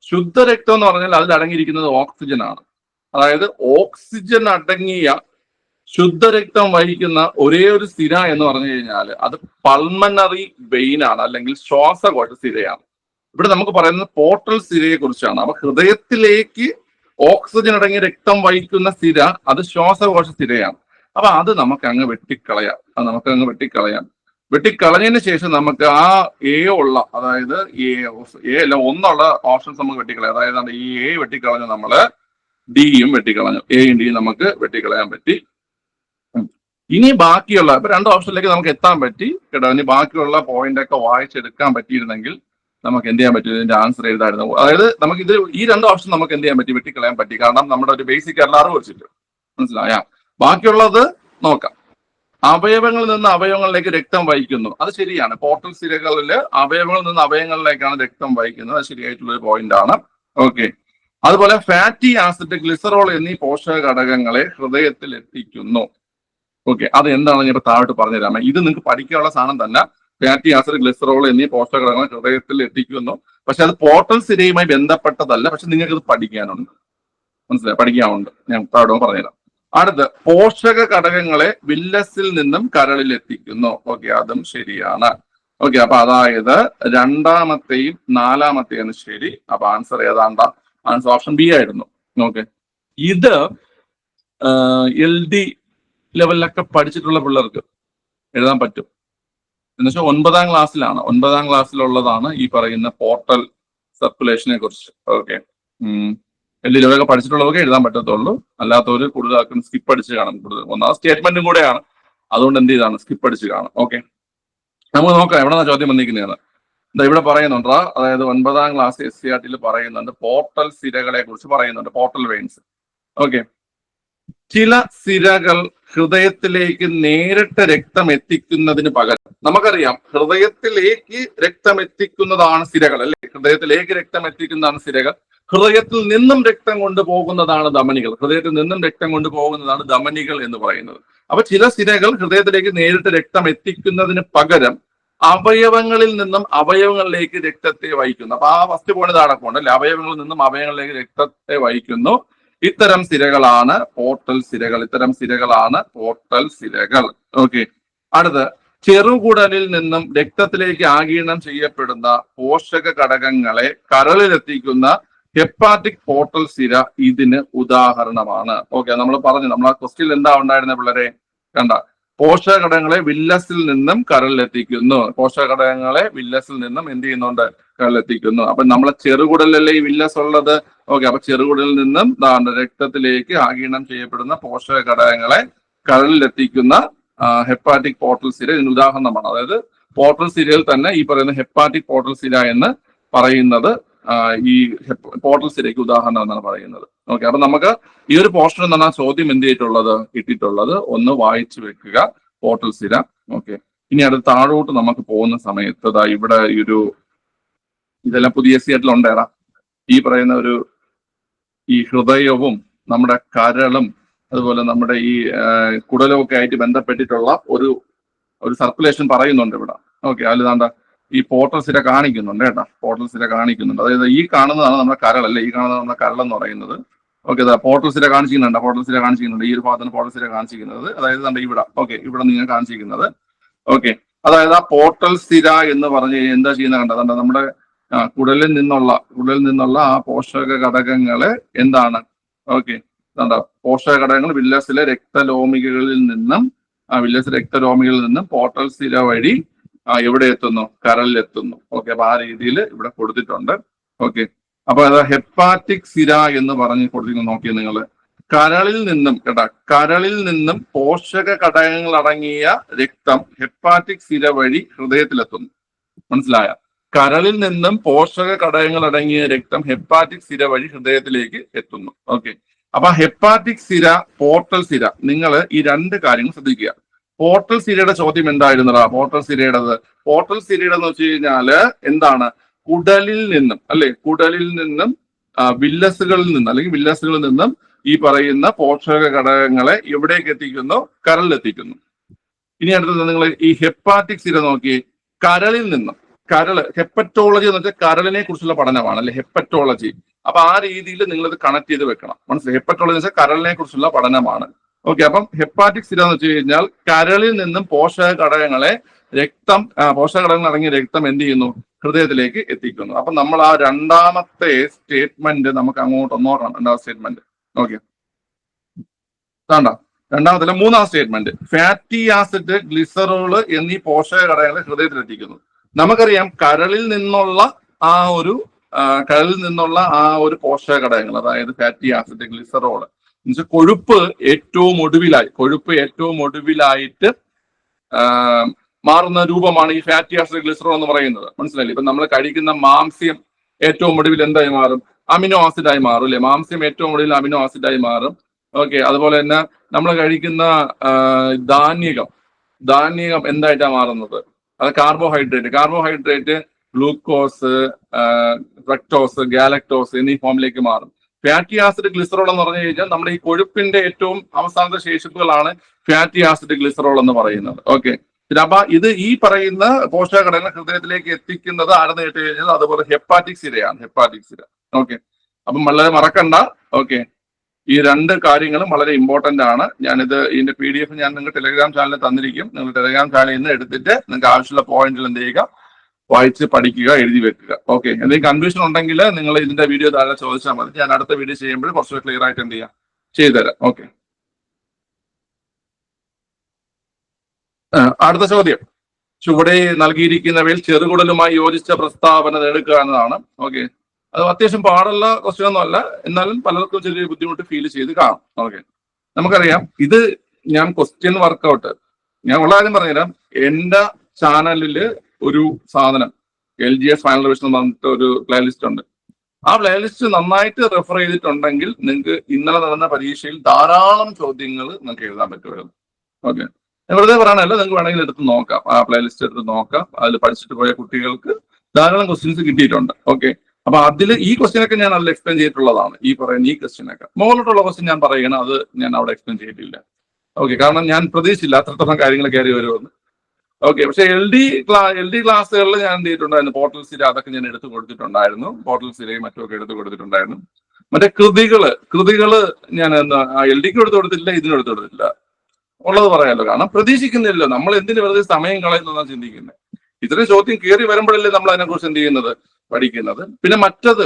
ശുദ്ധരക്തം എന്ന് പറഞ്ഞാൽ അതിൽ അടങ്ങിയിരിക്കുന്നത് ഓക്സിജൻ ആണ്. അതായത് ഓക്സിജൻ അടങ്ങിയ ശുദ്ധരക്തം വഹിക്കുന്ന ഒരേ ഒരു സിര എന്ന് പറഞ്ഞു കഴിഞ്ഞാൽ അത് പൾമനറി വെയിൻ ആണ്, അല്ലെങ്കിൽ ശ്വാസകോശ സിരയാണ്. ഇവിടെ നമുക്ക് പറയുന്നത് പോർട്ടൽ സിരയെ കുറിച്ചാണ്. അപ്പൊ ഹൃദയത്തിലേക്ക് ഓക്സിജൻ അടങ്ങിയ രക്തം വഹിക്കുന്ന സിര അത് ശ്വാസകോശ സിരയാണ്. അപ്പൊ അത് നമുക്ക് അങ്ങ് വെട്ടിക്കളയാം. വെട്ടിക്കളഞ്ഞതിന് ശേഷം നമുക്ക് ആ അതായത് ഒന്നുള്ള ഓപ്ഷൻസ് നമുക്ക് വെട്ടിക്കളയാം. അതായത് ഈ എ വെട്ടിക്കളഞ്ഞു, നമ്മള് ഡിയും വെട്ടിക്കളഞ്ഞു. എയും ഡിയും നമുക്ക് വെട്ടിക്കളയാൻ പറ്റി. ഇനി ബാക്കിയുള്ള ഇപ്പൊ രണ്ട് ഓപ്ഷനിലേക്ക് നമുക്ക് എത്താൻ പറ്റി കേട്ടോ. ഇനി ബാക്കിയുള്ള പോയിന്റ് ഒക്കെ വായിച്ചെടുക്കാൻ പറ്റിയിരുന്നെങ്കിൽ നമുക്ക് എന്ത് ചെയ്യാൻ പറ്റും? ഇതിന്റെ ആൻസർ എഴുതായിരുന്നു. അതായത് നമുക്ക് ഈ രണ്ട് ഓപ്ഷൻ നമുക്ക് എന്ത് ചെയ്യാൻ പറ്റി? വെട്ടിക്കളയാൻ പറ്റി. കാരണം നമ്മുടെ ഒരു ബേസിക് ആയിട്ടുള്ള അറിവ് വെച്ചിട്ട് മനസ്സിലായ. ബാക്കിയുള്ളത് നോക്കാം. അവയവങ്ങളിൽ നിന്ന് അവയവങ്ങളിലേക്ക് രക്തം വഹിക്കുന്നു, അത് ശരിയാണ്. പോർട്ടൽ സിരകളിൽ അവയവങ്ങളിൽ നിന്ന് അവയവങ്ങളിലേക്കാണ് രക്തം വഹിക്കുന്നത്, അത് ശരിയായിട്ടുള്ള ഒരു പോയിന്റ് ആണ്. ഓക്കെ, അതുപോലെ ഫാറ്റി ആസിഡ്, ഗ്ലിസറോൾ എന്നീ പോഷക ഘടകങ്ങളെ ഹൃദയത്തിൽ എത്തിക്കുന്നു. ഓക്കെ, അത് എന്താണെന്ന് ഞാൻ താഴോട്ട് പറഞ്ഞുതരാമേ. ഇത് നിങ്ങൾക്ക് പഠിക്കാനുള്ള സാധനം തന്നെ. ഫാറ്റി ആസിഡ്, ഗ്ലിസറോൾ എന്നീ പോഷകഘടകങ്ങൾ ഹൃദയത്തിൽ എത്തിക്കുന്നു. പക്ഷെ അത് പോർട്ടൽ സിരയുമായി ബന്ധപ്പെട്ടതല്ല. പക്ഷെ നിങ്ങൾക്ക് ഇത് പഠിക്കാനുണ്ട്, മനസ്സിലായി, പഠിക്കാനുണ്ട്. ഞാൻ അവിടെ പറഞ്ഞുതരാം. അടുത്ത്, പോഷക ഘടകങ്ങളെ വില്ലസിൽ നിന്നും കരളിൽ എത്തിക്കുന്നു. ഓക്കെ, അതും ശരിയാണ്. ഓക്കെ, അപ്പൊ അതായത് രണ്ടാമത്തെയും നാലാമത്തെയാണ് ശരി. അപ്പൊ ആൻസർ ഏതാണ്ടാ? ആൻസർ ഓപ്ഷൻ ബി ആയിരുന്നു. ഓക്കെ, ഇത് LD ലെവലിലൊക്കെ പഠിച്ചിട്ടുള്ള പിള്ളേർക്ക് എഴുതാൻ പറ്റും. എന്നുവെച്ചാൽ 9ാം ക്ലാസ്സിലാണ്, 9ാം ക്ലാസ്സിലുള്ളതാണ് ഈ പറയുന്ന പോർട്ടൽ സർക്കുലേഷനെ കുറിച്ച്. ഓക്കെ, LD ലെവലൊക്കെ പഠിച്ചിട്ടുള്ളവർക്ക് എഴുതാൻ പറ്റത്തുള്ളൂ. അല്ലാത്തവർ കൂടുതലാക്കും സ്കിപ്പ് അടിച്ച് കാണും. കൂടുതൽ ഒന്നാമത് സ്റ്റേറ്റ്മെന്റും കൂടെയാണ്, അതുകൊണ്ട് എന്ത് ചെയ്താണ്, സ്കിപ്പ് അടിച്ച് കാണും. ഓക്കെ, നമുക്ക് നോക്കാം എവിടെന്നാ ചോദ്യം വന്നിരിക്കുന്നത്. ഇവിടെ പറയുന്നുണ്ട്, അതായത് 9ാം ക്ലാസ് SCRT പറയുന്നുണ്ട്, പോർട്ടൽ സിരകളെ കുറിച്ച് പറയുന്നുണ്ട്, പോർട്ടൽ വെയിൻസ്. ഓക്കെ, ചില സിരകൾ ഹൃദയത്തിലേക്ക് നേരിട്ട് രക്തം എത്തിക്കുന്നതിന് പകരം, നമുക്കറിയാം ഹൃദയത്തിലേക്ക് രക്തം എത്തിക്കുന്നതാണ് സിരകൾ, അല്ലെ? ഹൃദയത്തിലേക്ക് രക്തം എത്തിക്കുന്നതാണ് സിരകൾ. ഹൃദയത്തിൽ നിന്നും രക്തം കൊണ്ടുപോകുന്നതാണ് ധമനികൾ. ഹൃദയത്തിൽ നിന്നും രക്തം കൊണ്ടുപോകുന്നതാണ് ധമനികൾ എന്ന് പറയുന്നത്. അപ്പൊ ചില സിരകൾ ഹൃദയത്തിലേക്ക് നേരിട്ട് രക്തം എത്തിക്കുന്നതിന് പകരം അവയവങ്ങളിൽ നിന്നും അവയവങ്ങളിലേക്ക് രക്തത്തെ വഹിക്കുന്നു. അപ്പൊ ആ ഫസ്റ്റ് പോയിന്റ് നടക്കുന്നുണ്ട്, അല്ലെ? അവയവങ്ങളിൽ നിന്നും അവയവങ്ങളിലേക്ക് രക്തത്തെ വഹിക്കുന്നു. ഇത്തരം സിരകളാണ് പോർട്ടൽ സിരകൾ. ഇത്തരം സിരകളാണ് പോർട്ടൽ സിരകൾ. ഓക്കെ, അടുത്ത്, ചെറുകുടലിൽ നിന്നും രക്തത്തിലേക്ക് ആഗിരണം ചെയ്യപ്പെടുന്ന പോഷക ഘടകങ്ങളെ കരളിലെത്തിക്കുന്ന ഹെപ്പാറ്റിക് പോർട്ടൽ സിര ഇതിന് ഉദാഹരണമാണ്. ഓക്കെ, നമ്മൾ പറഞ്ഞു, നമ്മൾ ആ ക്വസ്റ്റ്യൻ എന്താ ഉണ്ടായിരുന്ന പിള്ളേരെ കണ്ട, പോഷക ഘടകങ്ങളെ വില്ലസിൽ നിന്നും കരളിലെത്തിക്കുന്നു. പോഷക ഘടകങ്ങളെ വില്ലസിൽ നിന്നും എന്ത് ചെയ്യുന്നുണ്ട്, കരളിലെത്തിക്കുന്നു. അപ്പൊ നമ്മളെ ചെറുകുടലല്ലേ ഈ വില്ലസ് ഉള്ളത്. ഓക്കെ, അപ്പൊ ചെറുകുടലിൽ നിന്നും രക്തത്തിലേക്ക് ആഗിരണം ചെയ്യപ്പെടുന്ന പോഷക ഘടകങ്ങളെ കരളിലെത്തിക്കുന്ന ഹെപ്പാറ്റിക് പോർട്ടൽ സിര ഇതിന് ഉദാഹരണമാണ്. അതായത് പോർട്ടൽ സിരയിൽ തന്നെ ഈ പറയുന്ന ഹെപ്പാറ്റിക് പോർട്ടൽ സിര എന്ന് പറയുന്നത് ഈ പോർട്ടൽ സിരയ്ക്ക് ഉദാഹരണം എന്നാണ് പറയുന്നത്. ഓക്കെ, അപ്പൊ നമുക്ക് ഈ ഒരു പോർഷൻ എന്ന് പറഞ്ഞാൽ ചോദ്യം എന്ത് ചെയ്തിട്ടുള്ളത്, കിട്ടിയിട്ടുള്ളത്, ഒന്ന് വായിച്ചു വെക്കുക, പോർട്ടൽ സിര. ഓക്കെ, ഇനി അടുത്ത താഴോട്ട് നമുക്ക് പോകുന്ന സമയത്ത് ഇവിടെ ഈ ഒരു ഇതെല്ലാം പുതിയ SCRT ഉണ്ടേടാ, ഈ പറയുന്ന ഈ ഹൃദയവും നമ്മുടെ കരളും അതുപോലെ നമ്മുടെ ഈ കുടലും ഒക്കെ ആയിട്ട് ബന്ധപ്പെട്ടിട്ടുള്ള ഒരു സർക്കുലേഷൻ പറയുന്നുണ്ട് ഇവിടെ. ഓക്കെ, അതിൽ താണ്ട ഈ പോർട്ടൽ സിര കാണിക്കുന്നുണ്ട് കേട്ടോ, പോർട്ടൽ സിര കാണിക്കുന്നുണ്ട്. അതായത് ഈ കാണുന്നതാണ് നമ്മുടെ കരളല്ലേ, ഈ കാണുന്നതാണ് നമ്മുടെ കരൾ എന്ന് പറയുന്നത്. ഓക്കെ, പോർട്ടൽ സിര കാണിച്ചിരിക്കുന്നുണ്ട്, പോർട്ടൽ സിര കാണിച്ചിരിക്കുന്നുണ്ട്. ഈ ഒരു ഭാഗത്താണ് പോർട്ടൽ സിര കാണിച്ചിരിക്കുന്നത്. അതായത് ഇവിടെ, ഓക്കെ, ഇവിടെ നിങ്ങൾ കാണിച്ചിരിക്കുന്നത്. ഓക്കെ, അതായത് ആ പോർട്ടൽ സിര എന്ന് പറഞ്ഞു കഴിഞ്ഞാൽ എന്താ ചെയ്യുന്ന കണ്ടത്, നമ്മുടെ കുടലിൽ നിന്നുള്ള ആ പോഷക ഘടകങ്ങള് എന്താണ്, ഓക്കെ, പോഷക ഘടകങ്ങൾ വില്ലസിലെ രക്തലോമികകളിൽ നിന്നും പോർട്ടൽ സിര വഴി എവിടെ എത്തുന്നു, കരളിലെത്തുന്നു. ഓക്കെ, അപ്പൊ ആ രീതിയിൽ ഇവിടെ കൊടുത്തിട്ടുണ്ട്. ഓക്കെ, അപ്പൊ അത് ഹെപ്പാറ്റിക് സിര എന്ന് പറഞ്ഞ് കൊടുത്തിരിക്കുന്നു. നോക്കിയാൽ നിങ്ങൾ കരളിൽ നിന്നും പോഷക ഘടകങ്ങൾ അടങ്ങിയ രക്തം ഹെപ്പാറ്റിക് സിര വഴി ഹൃദയത്തിലെത്തുന്നു. മനസ്സിലായ? കരളിൽ നിന്നും പോഷക ഘടകങ്ങൾ അടങ്ങിയ രക്തം ഹെപ്പാറ്റിക് സിര വഴി ഹൃദയത്തിലേക്ക് എത്തുന്നു. ഓക്കെ, അപ്പൊ ഹെപ്പാറ്റിക് സിര, പോർട്ടൽ സിര, നിങ്ങൾ ഈ രണ്ട് കാര്യങ്ങൾ ശ്രദ്ധിക്കുക. പോർട്ടൽ സിരയുടെ ചോദ്യം എന്തായിരുന്നടാ? പോർട്ടൽ സിരയുടെ എന്ന് വെച്ച് കഴിഞ്ഞാല് എന്താണ്, കുടലിൽ നിന്നും, അല്ലെ, കുടലിൽ നിന്നും വില്ലസുകളിൽ നിന്നും ഈ പറയുന്ന പോഷക ഘടകങ്ങളെ എവിടേക്ക് എത്തിക്കുന്നു, കരളിലെത്തിക്കുന്നു. ഇനി അടുത്തത് നിങ്ങൾ ഈ ഹെപ്പാറ്റിക് സിര നോക്കി, കരളിൽ നിന്നും, ഹെപ്പറ്റോളജി എന്ന് വെച്ചാൽ കരളിനെ കുറിച്ചുള്ള പഠനമാണ്, അല്ലെ, ഹെപ്പറ്റോളജി. അപ്പൊ ആ രീതിയിൽ നിങ്ങൾ ഇത് കണക്ട് ചെയ്ത് വെക്കണം. മനസ്സിലായി? ഹെപ്പറ്റോളജി എന്ന് വെച്ചാൽ കരളിനെ കുറിച്ചുള്ള പഠനമാണ്. ഓക്കെ, അപ്പം ഹെപ്പാറ്റിക് സിര എന്ന് വെച്ച് കഴിഞ്ഞാൽ കരളിൽ നിന്നും പോഷക ഘടകങ്ങൾ അടങ്ങിയ രക്തം എന്ത് ചെയ്യുന്നു, ഹൃദയത്തിലേക്ക് എത്തിക്കുന്നു. അപ്പൊ നമ്മൾ ആ രണ്ടാമത്തെ സ്റ്റേറ്റ്മെന്റ് നമുക്ക് അങ്ങോട്ട് നോക്കണം. രണ്ടാമത്തെ സ്റ്റേറ്റ്മെന്റ് ഓക്കെ, രണ്ടാമത്തെ മൂന്നാം സ്റ്റേറ്റ്മെന്റ്, ഫാറ്റി ആസിഡ്, ഗ്ലിസറോള് എന്നീ പോഷക ഘടകങ്ങളെ ഹൃദയത്തിലെത്തിക്കുന്നു. നമുക്കറിയാം കരളിൽ നിന്നുള്ള ആ ഒരു പോഷക ഘടകങ്ങൾ, അതായത് ഫാറ്റി ആസിഡ്, ഗ്ലിസറോള്, കൊഴുപ്പ് ഏറ്റവും ഒടുവിലായിട്ട് മാറുന്ന രൂപമാണ് ഈ ഫാറ്റി ആസിഡ്, ഗ്ലിസറോൾ എന്ന് പറയുന്നത്. മനസ്സിലായില്ലേ? ഇപ്പൊ നമ്മൾ കഴിക്കുന്ന മാംസ്യം ഏറ്റവും ഒടുവിൽ എന്തായി മാറും, അമിനോ ആസിഡായി മാറും, അല്ലെ? മാംസ്യം ഏറ്റവും ഒടുവിൽ അമിനോ ആസിഡായി മാറും. ഓക്കെ, അതുപോലെ തന്നെ നമ്മൾ കഴിക്കുന്ന ധാന്യകം എന്തായിട്ടാണ് മാറുന്നത്, അത് കാർബോഹൈഡ്രേറ്റ് ഗ്ലൂക്കോസ്, ഫ്രക്ടോസ്, ഗാലക്ടോസ് എന്നീ ഫോമിലേക്ക് മാറും. ഫാറ്റി ആസിഡ്, ഗ്ലിസറോൾ എന്ന് പറഞ്ഞു കഴിഞ്ഞാൽ നമ്മുടെ ഈ കൊഴുപ്പിന്റെ ഏറ്റവും അവസാനത്തെ ശേഷിപ്പുകളാണ് ഫാറ്റി ആസിഡ്, ഗ്ലിസറോൾ എന്ന് പറയുന്നത്. ഓക്കെ, പിന്നെ അപ്പൊ ഈ പറയുന്ന പോഷക ഘടകങ്ങൾ ഹൃദയത്തിലേക്ക് എത്തിക്കുന്നത് ആരെന്ന് കേട്ട് കഴിഞ്ഞാൽ അതുപോലെ ഹെപ്പാറ്റിക് സിരയാണ്, ഹെപ്പാറ്റിക് സിര. ഓക്കെ, അപ്പം വളരെ മറക്കണ്ട. ഓക്കെ, ഈ രണ്ട് കാര്യങ്ങളും വളരെ ഇമ്പോർട്ടന്റ് ആണ്. ഇതിന്റെ PDF ഞാൻ നിങ്ങൾക്ക് ടെലഗ്രാം ചാനലിൽ തന്നിരിക്കും. നിങ്ങൾ ടെലഗ്രാം ചാനലിൽ നിന്ന് എടുത്തിട്ട് നിങ്ങൾക്ക് ആവശ്യമുള്ള പോയിന്റിൽ എന്ത് ചെയ്യുക, വായിച്ച് പഠിക്കുക, എഴുതി വെക്കുക. ഓക്കെ, എന്തെങ്കിലും കൺഫ്യൂഷൻ ഉണ്ടെങ്കിൽ നിങ്ങൾ ഇതിന്റെ വീഡിയോ താഴെ ചോദിച്ചാൽ മതി. ഞാൻ അടുത്ത വീഡിയോ ചെയ്യുമ്പോൾ കുറച്ചുകൂടി ക്ലിയർ ആയിട്ട് എന്ത് ചെയ്യാം, ചെയ്തുതരാം. ഓക്കെ, അടുത്ത ചോദ്യം. ചുവടെ നൽകിയിരിക്കുന്നവയിൽ ചെറുകുടലുമായി യോജിച്ച പ്രസ്താവന നേടുക എന്നതാണ്. ഓക്കെ, അത് അത്യാവശ്യം പാടുള്ള ക്വസ്റ്റ്യൻ ഒന്നും അല്ല, എന്നാലും പലർക്കും ചെറിയ ബുദ്ധിമുട്ട് ഫീൽ ചെയ്ത് കാണും. ഓക്കെ, നമുക്കറിയാം ഇത് ഞാൻ ക്വസ്റ്റ്യൻ വർക്കൗട്ട് ഞാൻ ഉള്ള കാര്യം പറഞ്ഞുതരാം. എന്റെ ചാനലില് ഒരു സാധനം LGS ഫൈനൽ റിവിഷൻ എന്ന് പറഞ്ഞിട്ട് ഒരു പ്ലേലിസ്റ്റ് ഉണ്ട്. ആ പ്ലേലിസ്റ്റ് നന്നായിട്ട് റെഫർ ചെയ്തിട്ടുണ്ടെങ്കിൽ നിങ്ങൾക്ക് ഇന്നലെ നടന്ന പരീക്ഷയിൽ ധാരാളം ചോദ്യങ്ങൾ നിങ്ങൾക്ക് എഴുതാൻ പറ്റുമായിരുന്നു. ഓക്കെ, വെറുതെ പറയണല്ലോ, നിങ്ങൾക്ക് വേണമെങ്കിൽ എടുത്ത് നോക്കാം, ആ പ്ലേലിസ്റ്റ് എടുത്ത് നോക്കാം. അതിൽ പഠിച്ചിട്ട് പോയ കുട്ടികൾക്ക് ധാരാളം ക്വസ്റ്റ്യൻസ് കിട്ടിയിട്ടുണ്ട്. ഓക്കെ, അപ്പൊ അതിൽ ഈ ക്വസ്റ്റ്യനൊക്കെ ഞാൻ അതിൽ എക്സ്പ്ലെയിൻ ചെയ്തിട്ടുള്ളതാണ്. ഈ പറയുന്ന ഈ ക്വസ്റ്റ്യനൊക്കെ മുകളിലോട്ടുള്ള ക്വസ്റ്റ്യൻ ഞാൻ പറയുകയാണ്, അത് ഞാൻ അവിടെ എക്സ്പ്ലെയിൻ ചെയ്തിട്ടില്ല. ഓക്കെ, കാരണം ഞാൻ പ്രതീക്ഷിച്ചില്ല അത്രത്തോളം കാര്യങ്ങൾ കയറി വരുമെന്ന്. ഓക്കെ, പക്ഷെ LD ക്ലാസ്സുകളിൽ ഞാൻ എന്ത് ചെയ്തിട്ടുണ്ടായിരുന്നു, പോർട്ടൽ സിര അതൊക്കെ ഞാൻ എടുത്തു കൊടുത്തിട്ടുണ്ടായിരുന്നു. പോർട്ടൽ സിരയും മറ്റുമൊക്കെ എടുത്തു കൊടുത്തിട്ടുണ്ടായിരുന്നു. മറ്റേ കൃതികള് ഞാൻ LDക്ക് എടുത്തു കൊടുത്തിട്ടില്ല, ഇതിനും എടുത്തു കൊടുത്തിട്ടില്ല. ഉള്ളത് പറയാലോ, കാരണം പ്രതീക്ഷിക്കുന്നില്ലല്ലോ. നമ്മൾ എന്തിന് വെറുതെ സമയം കളയുന്നതാണ് ചിന്തിക്കുന്നത്. ഇത്രയും ചോദ്യം കയറി വരുമ്പോഴല്ലേ നമ്മൾ അതിനെക്കുറിച്ച് എന്ത് ചെയ്യുന്നത്, പഠിക്കുന്നത്. പിന്നെ മറ്റത്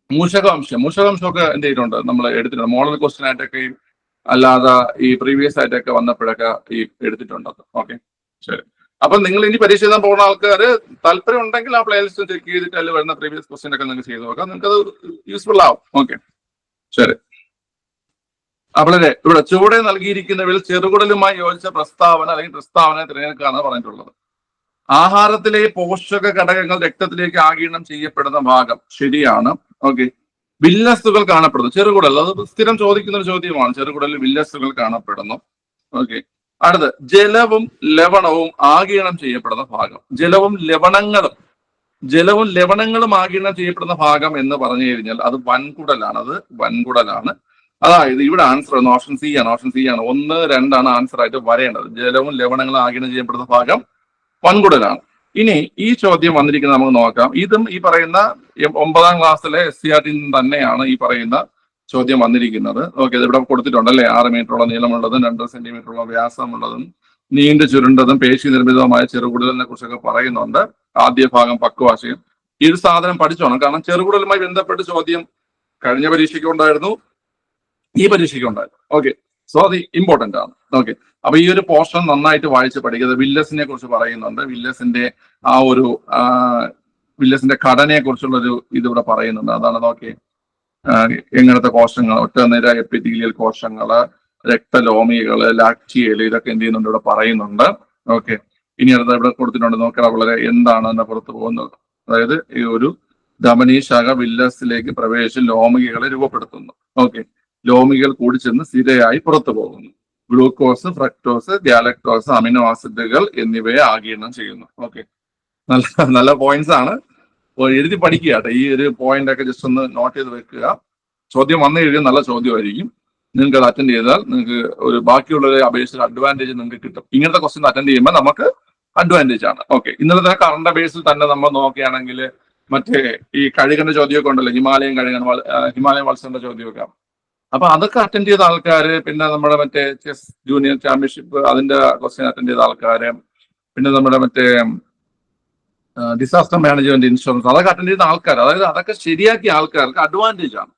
മൂഷകാംശമൊക്കെ എന്ത് ചെയ്തിട്ടുണ്ട്, നമ്മൾ എടുത്തിട്ടുണ്ട്. മോഡൽ ക്വസ്റ്റ്യൻ ആയിട്ടൊക്കെയും അല്ലാതെ ഈ പ്രീവിയസ് ആയിട്ടൊക്കെ വന്നപ്പോഴൊക്കെ ഈ എടുത്തിട്ടുണ്ട്. ഓക്കെ, ശരി. അപ്പൊ നിങ്ങൾ ഇനി പരീക്ഷ എഴുതാൻ പോകുന്ന ആൾക്കാർ താല്പര്യം ഉണ്ടെങ്കിൽ ആ പ്ലേലിസ്റ്റ് ചെക്ക് ചെയ്തിട്ട് അതിൽ വരുന്ന പ്രീവിയസ് ക്വസ്റ്റ്യൻ ഒക്കെ നിങ്ങൾക്ക് ചെയ്ത് നോക്കാം, നിങ്ങൾക്ക് അത് യൂസ്ഫുൾ ആവും. ഓക്കെ, ശരി. അവിടെ ഇവിടെ ചുവടെ നൽകിയിരിക്കുന്നവയിൽ ചെറുകുടലുമായി യോജിച്ച പ്രസ്താവന അല്ലെങ്കിൽ പ്രസ്താവന തിരഞ്ഞെടുക്കുകയാണ് പറഞ്ഞിട്ടുള്ളത്. ആഹാരത്തിലെ പോഷക ഘടകങ്ങൾ രക്തത്തിലേക്ക് ആഗിരണം ചെയ്യപ്പെടുന്ന ഭാഗം ശരിയാണ്. ഓക്കെ, വില്ലസുകൾ കാണപ്പെടുന്നു. ചെറുകുടൽ, അത് സ്ഥിരം ചോദിക്കുന്ന ഒരു ചോദ്യമാണ്. ചെറുകുടലിൽ വില്ലസുകൾ കാണപ്പെടുന്നു. ഓക്കെ, അടുത്ത് ജലവും ലവണവും ആഗിരണം ചെയ്യപ്പെടുന്ന ഭാഗം. ജലവും ലവണങ്ങളും ആഗിരണം ചെയ്യപ്പെടുന്ന ഭാഗം എന്ന് പറഞ്ഞു കഴിഞ്ഞാൽ അത് വൻകുടലാണ്. അതായത് ഇവിടെ ആൻസർ ഓപ്ഷൻ സി ആണ്. 1, 2 ആണ് ആൻസർ ആയിട്ട് വരേണ്ടത്. ജലവും ലവണങ്ങളും ആഗിരണം ചെയ്യപ്പെടുന്ന ഭാഗം വൻകുടലാണ്. ഇനി ഈ ചോദ്യം വന്നിരിക്കുന്നത് നമുക്ക് നോക്കാം. ഇതും ഈ പറയുന്ന 9ാം ക്ലാസ്സിലെ SCRT തന്നെയാണ് ഈ പറയുന്ന ചോദ്യം വന്നിരിക്കുന്നത്. ഓക്കെ, ഇത് ഇവിടെ കൊടുത്തിട്ടുണ്ട് അല്ലെ. 6 മീറ്ററോളം നീളമുള്ളതും 2 സെന്റിമീറ്ററോളം വ്യാസമുള്ളതും നീണ്ടു ചുരുണ്ടതും പേശി നിർമ്മിതവുമായ ചെറുകുടലിനെ കുറിച്ചൊക്കെ പറയുന്നുണ്ട്. ആദ്യ ഭാഗം പക്വാശയം. ഈ ഒരു സാധനം പഠിച്ചോണം, കാരണം ചെറുകുടലുമായി ബന്ധപ്പെട്ട് ചോദ്യം കഴിഞ്ഞ പരീക്ഷയ്ക്ക് ഉണ്ടായിരുന്നു, ഈ പരീക്ഷയ്ക്ക് ഉണ്ടായിരുന്നു. ഓക്കെ, സോ അത് ഇമ്പോർട്ടന്റ് ആണ്. ഓക്കെ, അപ്പൊ ഈ ഒരു പോർഷൻ നന്നായിട്ട് വായിച്ച് പഠിക്കുന്നത്. വില്ലസിനെ കുറിച്ച് പറയുന്നുണ്ട്. വില്ലസിന്റെ ഘടനയെ കുറിച്ചുള്ള ഒരു ഇതിവിടെ പറയുന്നുണ്ട്. അതാണ് നോക്കി എങ്ങനത്തെ കോശങ്ങൾ, ഒറ്റനിര എപ്പിത്തീലിയൽ കോശങ്ങള്, രക്തലോമികള്, ലാക്റ്റിയല്, ഇതൊക്കെ എന്ത് ചെയ്യുന്നുണ്ട് ഇവിടെ പറയുന്നുണ്ട്. ഓക്കെ, ഇനി അടുത്ത ഇവിടെ കൊടുത്തിട്ടുണ്ട് നോക്കാം. വളരെ എന്താണ് എന്നെ പുറത്തു പോകുന്നത്. അതായത് ഈ ഒരു ധമനീശാഖ വില്ലസിലേക്ക് പ്രവേശിച്ച് ലോമികകളെ രൂപപ്പെടുത്തുന്നു. ഓക്കെ, ലോമികൾ കൂടി ചെന്ന് സിരയായി പുറത്തു പോകുന്നു. ഗ്ലൂക്കോസ്, ഫ്രക്ടോസ്, ഗാലക്ടോസ്, അമിനോ ആസിഡുകൾ എന്നിവയെ ആഗിരണം ചെയ്യുന്നു. ഓക്കെ, നല്ല പോയിന്റ്സ് ആണ്. എഴുതി പഠിക്കുക കേട്ടോ. ഈ ഒരു പോയിന്റ് ഒക്കെ ജസ്റ്റ് ഒന്ന് നോട്ട് ചെയ്ത് വെക്കുക. ചോദ്യം വന്നു കഴിഞ്ഞാൽ നല്ല ചോദ്യമായിരിക്കും. നിങ്ങൾക്ക് അത് അറ്റൻഡ് ചെയ്താൽ നിങ്ങൾക്ക് ഒരു ബാക്കിയുള്ളവരെ അപേക്ഷിച്ച് അഡ്വാൻറ്റേജ് നിങ്ങൾക്ക് കിട്ടും. ഇങ്ങനത്തെ ക്വസ്റ്റ്യൻ അറ്റൻഡ് ചെയ്യുമ്പോൾ നമുക്ക് അഡ്വാൻറ്റേജ് ആണ്. ഓക്കെ, ഇന്നലത്തെ കറണ്ട് ബേസിൽ തന്നെ നമ്മൾ നോക്കുകയാണെങ്കിൽ മറ്റേ ഈ കഴുകന്റെ ചോദ്യമൊക്കെ ഉണ്ടല്ലോ, ഹിമാലയൻ വത്സന്റെ ചോദ്യമൊക്കെ. അപ്പൊ അതൊക്കെ അറ്റൻഡ് ചെയ്ത ആൾക്കാര്, പിന്നെ നമ്മുടെ മറ്റേ ചെസ് ജൂനിയർ ചാമ്പ്യൻഷിപ്പ് അതിന്റെ ക്വസ്റ്റ്യൻ അറ്റൻഡ് ചെയ്ത ആൾക്കാര്, പിന്നെ നമ്മുടെ മറ്റേ ഡിസാസ്റ്റർ മാനേജ്മെന്റ് ഇൻഷുറൻസ് അതൊക്കെ അറ്റൻഡ് ചെയ്യുന്ന ആൾക്കാർ, അതായത് അതൊക്കെ ശരിയാക്കിയ ആൾക്കാർക്ക് അഡ്വാൻറ്റേജ് ആണ്.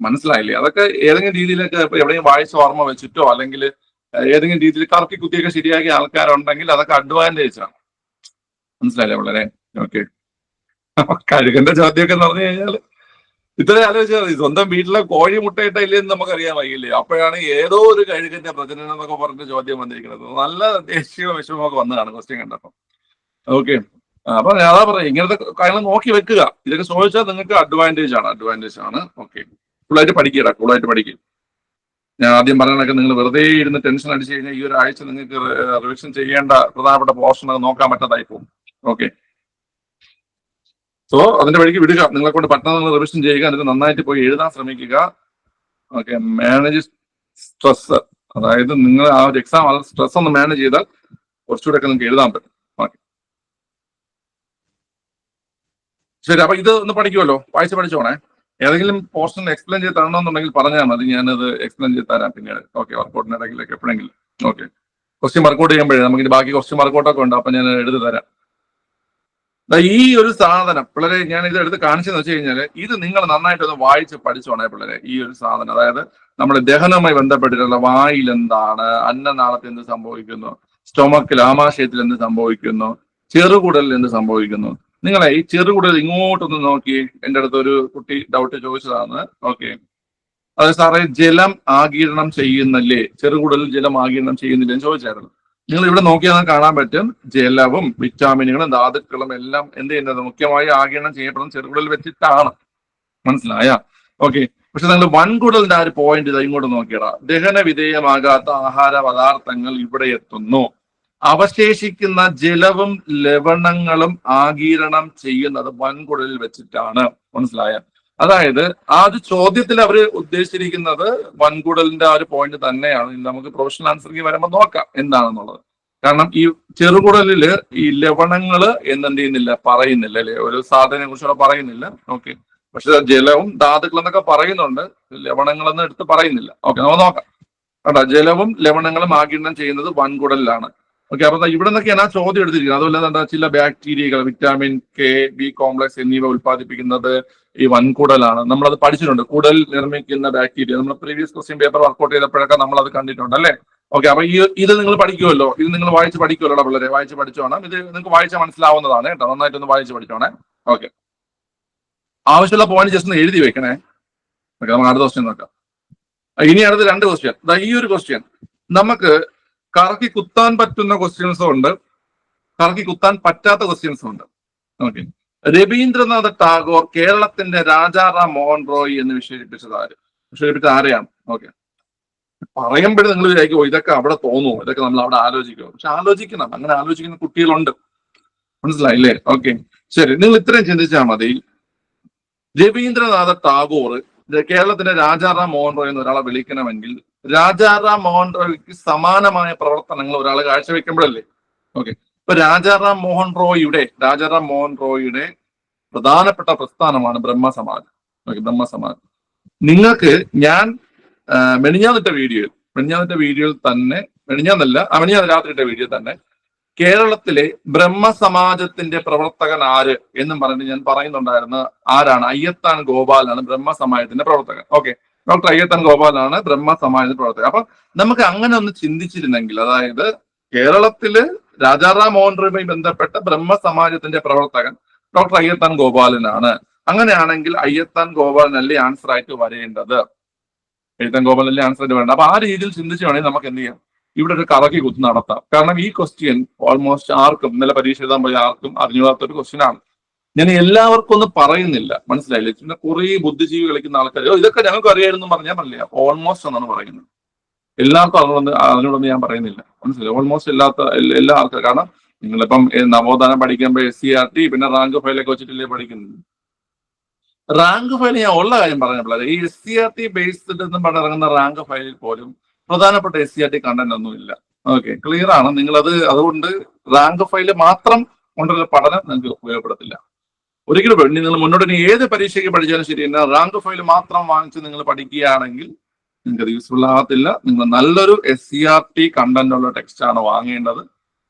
മനസ്സിലായില്ലേ? അതൊക്കെ ഏതെങ്കിലും രീതിയിലൊക്കെ എവിടെയും വായിച്ച് ഓർമ്മ വെച്ചിട്ടോ അല്ലെങ്കിൽ ഏതെങ്കിലും രീതിയിൽ കറക്കി കുത്തിയൊക്കെ ശരിയാക്കിയ ആൾക്കാരുണ്ടെങ്കിൽ അതൊക്കെ അഡ്വാൻറ്റേജ് ആണ്. മനസ്സിലായില്ലേ വളരെ? ഓക്കെ, കഴുകന്റെ ചോദ്യമൊക്കെ എന്ന് പറഞ്ഞു കഴിഞ്ഞാൽ ഇത്രയും ആലോചിച്ചാൽ മതി. സ്വന്തം വീട്ടിലെ കോഴി മുട്ടയിട്ട ഇല്ലെന്ന് നമുക്കറിയാൻ വയ്യില്ലേ. അപ്പോഴാണ് ഏതോ ഒരു കഴുകന്റെ പ്രജനനം എന്നൊക്കെ പറഞ്ഞ ചോദ്യം വന്നിരിക്കുന്നത്. നല്ല ദേശീയ വിഷമമൊക്കെ വന്നതാണ് ക്വസ്റ്റ്യൻ കണ്ടപ്പോൾ. ഓക്കെ, അപ്പൊ ഞാൻ അതാ പറയാം, ഇങ്ങനത്തെ കാര്യങ്ങൾ നോക്കി വെക്കുക. ഇതൊക്കെ ചോദിച്ചാൽ നിങ്ങൾക്ക് അഡ്വാൻറ്റേജ് ആണ്. ഓക്കെ, കൂളായിട്ട് പഠിക്കുക. ഞാൻ ആദ്യം പറഞ്ഞതൊക്കെ നിങ്ങൾ വെറുതെ ഇരുന്ന് ടെൻഷൻ അടിച്ചു കഴിഞ്ഞാൽ ഈ ഒരു ആഴ്ച നിങ്ങൾക്ക് റിവിഷൻ ചെയ്യേണ്ട പ്രധാനപ്പെട്ട പോർഷൻ നോക്കാൻ പറ്റാതായി പോകും. ഓക്കെ, സോ അതിന്റെ വഴിക്ക് വിടുക. നിങ്ങളെ കൊണ്ട് പറ്റുന്ന നിങ്ങൾ റിവിഷൻ ചെയ്യുക, എന്നിട്ട് നന്നായിട്ട് പോയി എഴുതാൻ ശ്രമിക്കുക. Okay, manage stress. അതായത് നിങ്ങൾ ആ ഒരു എക്സാം സ്ട്രെസ് ഒന്ന് മാനേജ് ചെയ്താൽ കുറച്ചുകൂടെ ഒക്കെ നിങ്ങൾക്ക് എഴുതാൻ പറ്റും. ഓക്കെ, ശരി. അപ്പൊ ഇത് ഒന്ന് പഠിക്കുമല്ലോ, വായിച്ച് പഠിച്ചോണേ. ഏതെങ്കിലും പോർഷൻ എക്സ്പ്ലെയിൻ ചെയ്ത് തരണമെന്നുണ്ടെങ്കിൽ പറഞ്ഞാൽ മതി, ഞാനത് എക്സ്പ്ലെയിൻ ചെയ്ത് തരാം പിന്നീട്. ഓക്കെ, വർക്കൗട്ടിന് ഇടയ്ക്കിലൊക്കെ എപ്പോഴെങ്കിലും. ഓക്കെ, ക്വസ്റ്റ്യൻ വർക്കൗട്ട് ചെയ്യുമ്പോഴേ നമുക്ക് ബാക്കി ക്വസ്റ്റ്യൻ വർക്കൗട്ടൊക്കെ ഉണ്ട്, അപ്പൊ ഞാൻ എടുത്ത് തരാം. ഈ ഒരു സാധനം പിള്ളേരെ ഞാൻ ഇത് എടുത്ത് കാണിച്ചെന്ന് വെച്ച് കഴിഞ്ഞാൽ, ഇത് നിങ്ങൾ നന്നായിട്ടൊന്ന് വായിച്ച് പഠിച്ചോണേ പിള്ളേരെ. ഈ ഒരു സാധനം, അതായത് നമ്മുടെ ദഹനവുമായി ബന്ധപ്പെട്ടിട്ടുള്ള വായിൽ എന്താണ്, അന്നനാളത്തിൽ എന്ത് സംഭവിക്കുന്നു, സ്റ്റൊമക്കിൽ ആമാശയത്തിൽ എന്ത് സംഭവിക്കുന്നു, ചെറുകുടലിൽ എന്ത് സംഭവിക്കുന്നു. നിങ്ങളെ ഈ ചെറുകുടൽ ഇങ്ങോട്ടൊന്ന് നോക്കി. എൻ്റെ അടുത്ത് ഒരു കുട്ടി ഡൗട്ട് ചോദിച്ചതാണ്. ഓക്കെ, അതെ സാറേ, ജലം ആഗിരണം ചെയ്യുന്നല്ലേ, ചെറുകുടലിൽ ജലം ആഗിരണം ചെയ്യുന്നില്ലേ എന്ന് ചോദിച്ചായിരുന്നു. നിങ്ങൾ ഇവിടെ നോക്കിയാൽ കാണാൻ പറ്റും, ജലവും വിറ്റാമിനുകളും ധാതുക്കളും എല്ലാം എന്ത് ചെയ്യുന്നത്, മുഖ്യമായി ആഗിരണം ചെയ്യപ്പെടുന്നത് ചെറുകുടലിൽ വെച്ചിട്ടാണ്. മനസ്സിലായ? ഓക്കെ, പക്ഷെ നിങ്ങൾ വൻകുടലിന്റെ ആ ഒരു പോയിന്റ് ഇതാ ഇങ്ങോട്ട് നോക്കിയടാ. ദഹന വിധേയമാകാത്ത ആഹാര പദാർത്ഥങ്ങൾ ഇവിടെ എത്തുന്നു. അവശേഷിക്കുന്ന ജലവും ലവണങ്ങളും ആഗിരണം ചെയ്യുന്നത് വൻകുടലിൽ വെച്ചിട്ടാണ്. മനസ്സിലായ? അതായത് ആ ഒരു ചോദ്യത്തിൽ അവർ ഉദ്ദേശിച്ചിരിക്കുന്നത് വൻകുടലിന്റെ ആ ഒരു പോയിന്റ് തന്നെയാണ്. നമുക്ക് പ്രൊഫഷണൽ ആൻസറിങ് വരുമ്പോൾ നോക്കാം എന്താണെന്നുള്ളത്. കാരണം ഈ ചെറുകുടലില് ഈ ലവണങ്ങള് എന്തെന്ത് ചെയ്യുന്നില്ല, പറയുന്നില്ല അല്ലെ, ഒരു സാധനത്തെ കുറിച്ചുള്ള പറയുന്നില്ല. ഓക്കെ, പക്ഷെ ജലവും ധാതുക്കളും എന്നൊക്കെ പറയുന്നുണ്ട്, ലവണങ്ങളെന്ന് എടുത്ത് പറയുന്നില്ല. ഓക്കെ, നമുക്ക് നോക്കാം. കേട്ടോ, ജലവും ലവണങ്ങളും ആഗിരണം ചെയ്യുന്നത് വൻകുടലിലാണ്. ഓക്കെ, അപ്പൊ ഇവിടെ നിന്നൊക്കെയാണ് ആ ചോദ്യം എടുത്തിരിക്കുന്നത്. അതുപോലെ എന്താ, ചില ബാക്ടീരിയകൾ വിറ്റാമിൻ കെ, ബി കോംപ്ലക്സ് എന്നിവ ഉൽപ്പാദിപ്പിക്കുന്നത് ഈ വൻകുടലാണ്. നമ്മളത് പഠിച്ചിട്ടുണ്ട്. കുടൽ നിർമ്മിക്കുന്ന ബാക്ടീരിയ നമ്മൾ പ്രീവിയസ് ക്വസ്റ്റ്യൻ പേപ്പർ വർക്കൗട്ട് ചെയ്തപ്പോഴൊക്കെ നമ്മൾ അത് കണ്ടിട്ടുണ്ട് അല്ലേ. ഓക്കെ, അപ്പൊ ഇത് നിങ്ങൾ പഠിക്കുമല്ലോ, ഇത് നിങ്ങൾ വായിച്ച് പഠിക്കുമല്ലോ പിള്ളേരെ, വായിച്ച് പഠിച്ചോണം. ഇത് നിങ്ങൾക്ക് വായിച്ചാൽ മനസ്സിലാവുന്നതാണ് കേട്ടോ, നന്നായിട്ടൊന്ന് വായിച്ച് പഠിച്ചോണേ. ഓക്കെ, ആവശ്യമുള്ള പോയിന്റ് ജസ്റ്റ് ഒന്ന് എഴുതി വെക്കണേ. ഓക്കെ, നമുക്ക് അടുത്ത ക്വസ്റ്റ്യൻ നോക്കാം. ഇനി അടുത്ത രണ്ട് ക്വസ്റ്റ്യൻ. ഈ ഒരു ക്വസ്റ്റ്യൻ നമുക്ക് കറക്കി കുത്താൻ പറ്റുന്ന ക്വസ്റ്റ്യൻസും ഉണ്ട്, കറക്കി കുത്താൻ പറ്റാത്ത ക്വസ്റ്റ്യൻസും ഉണ്ട്. ഓക്കെ, രവീന്ദ്രനാഥ് ടാഗോർ കേരളത്തിന്റെ രാജാറാം മോഹൻ റോയ് എന്ന് വിശേഷിപ്പിച്ചത് ആര്? വിശേഷിപ്പിച്ചത് ആരെയാണ്? ഓക്കെ, പറയുമ്പോഴേ നിങ്ങൾ വിചാരിക്കുമോ ഇതൊക്കെ അവിടെ തോന്നുമോ, ഇതൊക്കെ നമ്മൾ അവിടെ ആലോചിക്കുമോ? പക്ഷെ ആലോചിക്കണം, അങ്ങനെ ആലോചിക്കുന്ന കുട്ടികളുണ്ട്. മനസ്സിലായില്ലേ? ഓക്കെ, ശരി. നിങ്ങൾ ഇത്രയും ചിന്തിച്ചാൽ മതി. രവീന്ദ്രനാഥ ടാഗോർ കേരളത്തിന്റെ രാജാറാം മോഹൻ റോയ് എന്ന് ഒരാളെ വിളിക്കണമെങ്കിൽ രാജാറാം മോഹൻ റോയ്ക്ക് സമാനമായ പ്രവർത്തനങ്ങൾ ഒരാൾ കാഴ്ചവെക്കുമ്പോഴല്ലേ. ഓക്കെ, ഇപ്പൊ രാജാറാം മോഹൻ റോയിയുടെ പ്രധാനപ്പെട്ട പ്രസ്ഥാനമാണ് ബ്രഹ്മസമാജ്. ഓക്കെ, ബ്രഹ്മസമാജ്. നിങ്ങൾക്ക് ഞാൻ മെനിഞ്ഞാന്നിട്ട വീഡിയോയിൽ തന്നെ, മെനിഞ്ഞാന്ന് രാത്രി ഇട്ട വീഡിയോ തന്നെ കേരളത്തിലെ ബ്രഹ്മസമാജത്തിന്റെ പ്രവർത്തകൻ ആര് എന്നും പറഞ്ഞ് ഞാൻ പറയുന്നുണ്ടായിരുന്നു. ആരാണ്? അയ്യത്താൻ ഗോപാലാണ് ബ്രഹ്മസമാജത്തിന്റെ പ്രവർത്തകൻ. ഓക്കെ, ഡോക്ടർ അയ്യത്താൻ ഗോപാലാണ് ബ്രഹ്മസമാജത്തിന്റെ പ്രവർത്തകൻ. അപ്പൊ നമുക്ക് അങ്ങനെ ഒന്ന് ചിന്തിച്ചിരുന്നെങ്കിൽ, അതായത് കേരളത്തില് രാജാറാം മോഹൻ റോയുമായി ബന്ധപ്പെട്ട ബ്രഹ്മസമാജത്തിന്റെ പ്രവർത്തകൻ ഡോക്ടർ അയ്യത്താൻ ഗോപാലനാണ്. അങ്ങനെയാണെങ്കിൽ അയ്യത്താൻ ഗോപാലനല്ലേ ആൻസർ ആയിട്ട് വരേണ്ടത്? അയ്യത്താൻ ഗോപാലനല്ലേ ആൻസർ ആയിട്ട് വരേണ്ടത്? അപ്പൊ ആ രീതിയിൽ ചിന്തിച്ചു വേണമെങ്കിൽ നമുക്ക് എന്ത് ചെയ്യാം, ഇവിടെ ഒരു കറക്കി കുത്ത് നടത്താം. കാരണം ഈ ക്വസ്റ്റ്യൻ ഓൾമോസ്റ്റ് ആർക്കും, ഇന്നലെ പരീക്ഷ എഴുതാൻ പോയ ആർക്കും അറിഞ്ഞൂടാത്ത ഒരു ക്വസ്റ്റ്യൻ ആണ്. ഞാൻ എല്ലാവർക്കും ഒന്നും പറയുന്നില്ല, മനസ്സിലായില്ലേ? പിന്നെ കുറെ ബുദ്ധിജീവി കളിക്കുന്ന ആൾക്കാർ ഇതൊക്കെ ഞങ്ങൾക്ക് അറിയായിരുന്നു പറഞ്ഞാൽ പറയില്ല. ഓൾമോസ്റ്റ് എന്നാണ് പറയുന്നത്. എല്ലാവർക്കും അതിനോടൊന്നും ഞാൻ പറയുന്നില്ല, മനസ്സിലായി? ഓൾമോസ്റ്റ് എല്ലാ ആൾക്കാരും. കാരണം നിങ്ങളിപ്പം നവോത്ഥാനം പഠിക്കുമ്പോൾ SCRT പിന്നെ റാങ്ക് ഫയലൊക്കെ വെച്ചിട്ടില്ലേ പഠിക്കുന്നത്. റാങ്ക് ഫയൽ ഞാൻ ഉള്ള കാര്യം പറഞ്ഞപ്പോൾ ഈ SCRT ബേസ്ഡ് എന്ന് പറഞ്ഞിറങ്ങുന്ന റാങ്ക് ഫയലിൽ പോലും പ്രധാനപ്പെട്ട SCRT കണ്ടന്റ് ഒന്നും ഇല്ല. ഓക്കെ, ക്ലിയർ ആണ്. നിങ്ങളത് അതുകൊണ്ട് റാങ്ക് ഫയൽ മാത്രം കൊണ്ടുള്ള പഠനം നിങ്ങൾക്ക് ഉപയോഗപ്പെടത്തില്ല ഒരിക്കലും. നിങ്ങൾ മുന്നോട്ട് ഇനി ഏത് പരീക്ഷയ്ക്ക് പഠിച്ചാലും ശരി, റാങ്ക് ഫയൽ മാത്രം വാങ്ങിച്ച് നിങ്ങൾ പഠിക്കുകയാണെങ്കിൽ നിങ്ങൾക്ക് അത് യൂസ്ഫുൾ ആകത്തില്ല. നിങ്ങൾ നല്ലൊരു SCRT കണ്ടന്റ് ഉള്ള ടെക്സ്റ്റ് ആണ് വാങ്ങേണ്ടത്.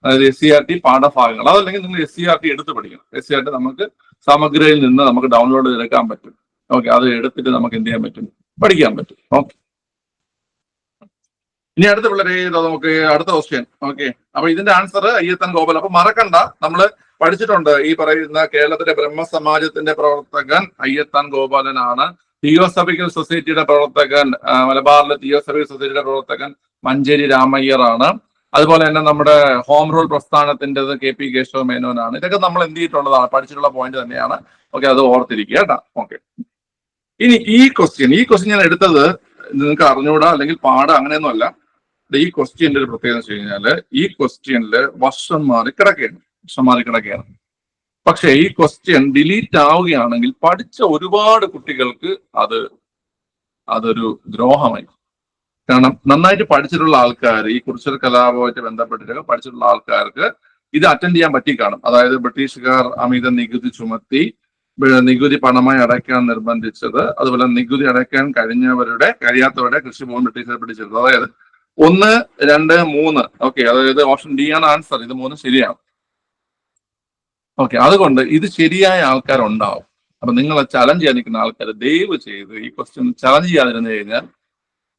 അതായത് SCRT പാഠഭാഗങ്ങൾ, അതല്ലെങ്കിൽ നിങ്ങൾ SCRT എടുത്ത് പഠിക്കണം. SCRT നമുക്ക് സമഗ്രയിൽ നിന്ന് നമുക്ക് ഡൗൺലോഡ് ചെയ്തെടുക്കാൻ പറ്റും. ഓക്കെ, അത് എടുത്തിട്ട് നമുക്ക് എന്ത് ചെയ്യാൻ പറ്റും, പഠിക്കാൻ പറ്റും. ഓക്കെ, ഇനി അടുത്ത പിള്ളേരെ നമുക്ക് അടുത്ത ക്വസ്റ്റ്യൻ. ഓക്കെ, അപ്പൊ ഇതിന്റെ ആൻസർ അയ്യത്താൻ ഗോപാൽ. അപ്പൊ മറക്കണ്ട, നമ്മൾ പഠിച്ചിട്ടുണ്ട് ഈ പറയുന്ന കേരളത്തിലെ ബ്രഹ്മസമാജത്തിന്റെ പ്രവർത്തകൻ അയ്യത്താൻ ഗോപാലനാണ്. തിയോസഫിക്കൽ സൊസൈറ്റിയുടെ പ്രവർത്തകൻ, മലബാറിലെ തിയോസഫിക്കൽ സൊസൈറ്റിയുടെ പ്രവർത്തകൻ മഞ്ചേരി രാമയ്യർ ആണ്. അതുപോലെ തന്നെ നമ്മുടെ ഹോം റൂൾ പ്രസ്ഥാനത്തിൻ്റെത് KP കേശവ മേനോനാണ്. ഇതൊക്കെ നമ്മൾ എന്ത് ചെയ്തിട്ടുള്ളതാണ്, പഠിച്ചിട്ടുള്ള പോയിന്റ് തന്നെയാണ്. ഓക്കെ, അത് ഓർത്തിരിക്കുക കേട്ടോ. ഓക്കെ, ഇനി ഈ ക്വസ്റ്റ്യൻ ഞാൻ എടുത്തത് നിങ്ങൾക്ക് അറിഞ്ഞൂടാ അല്ലെങ്കിൽ പാടാ അങ്ങനെയൊന്നും അല്ല. ഈ ക്വസ്റ്റ്യന്റെ ഒരു പ്രത്യേകത വെച്ച് കഴിഞ്ഞാല് ഈ ക്വസ്റ്റ്യനില് വർഷം മാറി കിടക്കുകയാണ്. പക്ഷെ ഈ ക്വസ്റ്റ്യൻ ഡിലീറ്റ് ആവുകയാണെങ്കിൽ പഠിച്ച ഒരുപാട് കുട്ടികൾക്ക് അതൊരു ദ്രോഹമായി. കാരണം നന്നായിട്ട് പഠിച്ചിട്ടുള്ള ആൾക്കാർ, ഈ കുറിച്യൽ കലാപവുമായിട്ട് ബന്ധപ്പെട്ടിട്ട് പഠിച്ചിട്ടുള്ള ആൾക്കാർക്ക് ഇത് അറ്റൻഡ് ചെയ്യാൻ പറ്റി കാണും. അതായത് ബ്രിട്ടീഷുകാർ അമിത നികുതി ചുമത്തി, നികുതി പണമായി അടയ്ക്കാൻ നിർബന്ധിച്ചത്, അതുപോലെ നികുതി അടയ്ക്കാൻ കഴിയാത്തവരുടെ കൃഷിഭൂമി ബ്രിട്ടീഷുകാർ പിടിച്ചെടുത്തത്. അതായത് 1, 2, 3. ഓക്കെ, അതായത് ഓപ്ഷൻ ഡി ആണ് ആൻസർ. ഇത് 3 ശരിയാണ്. ഓക്കെ, അതുകൊണ്ട് ഇത് ശരിയായ ആൾക്കാരുണ്ടാവും. അപ്പൊ നിങ്ങളെ ചലഞ്ച് ചെയ്യാൻ നിൽക്കുന്ന ആൾക്കാർ ദയവ് ചെയ്ത് ഈ ക്വസ്റ്റ്യൻ ചലഞ്ച് ചെയ്യാതിരുന്നു കഴിഞ്ഞാൽ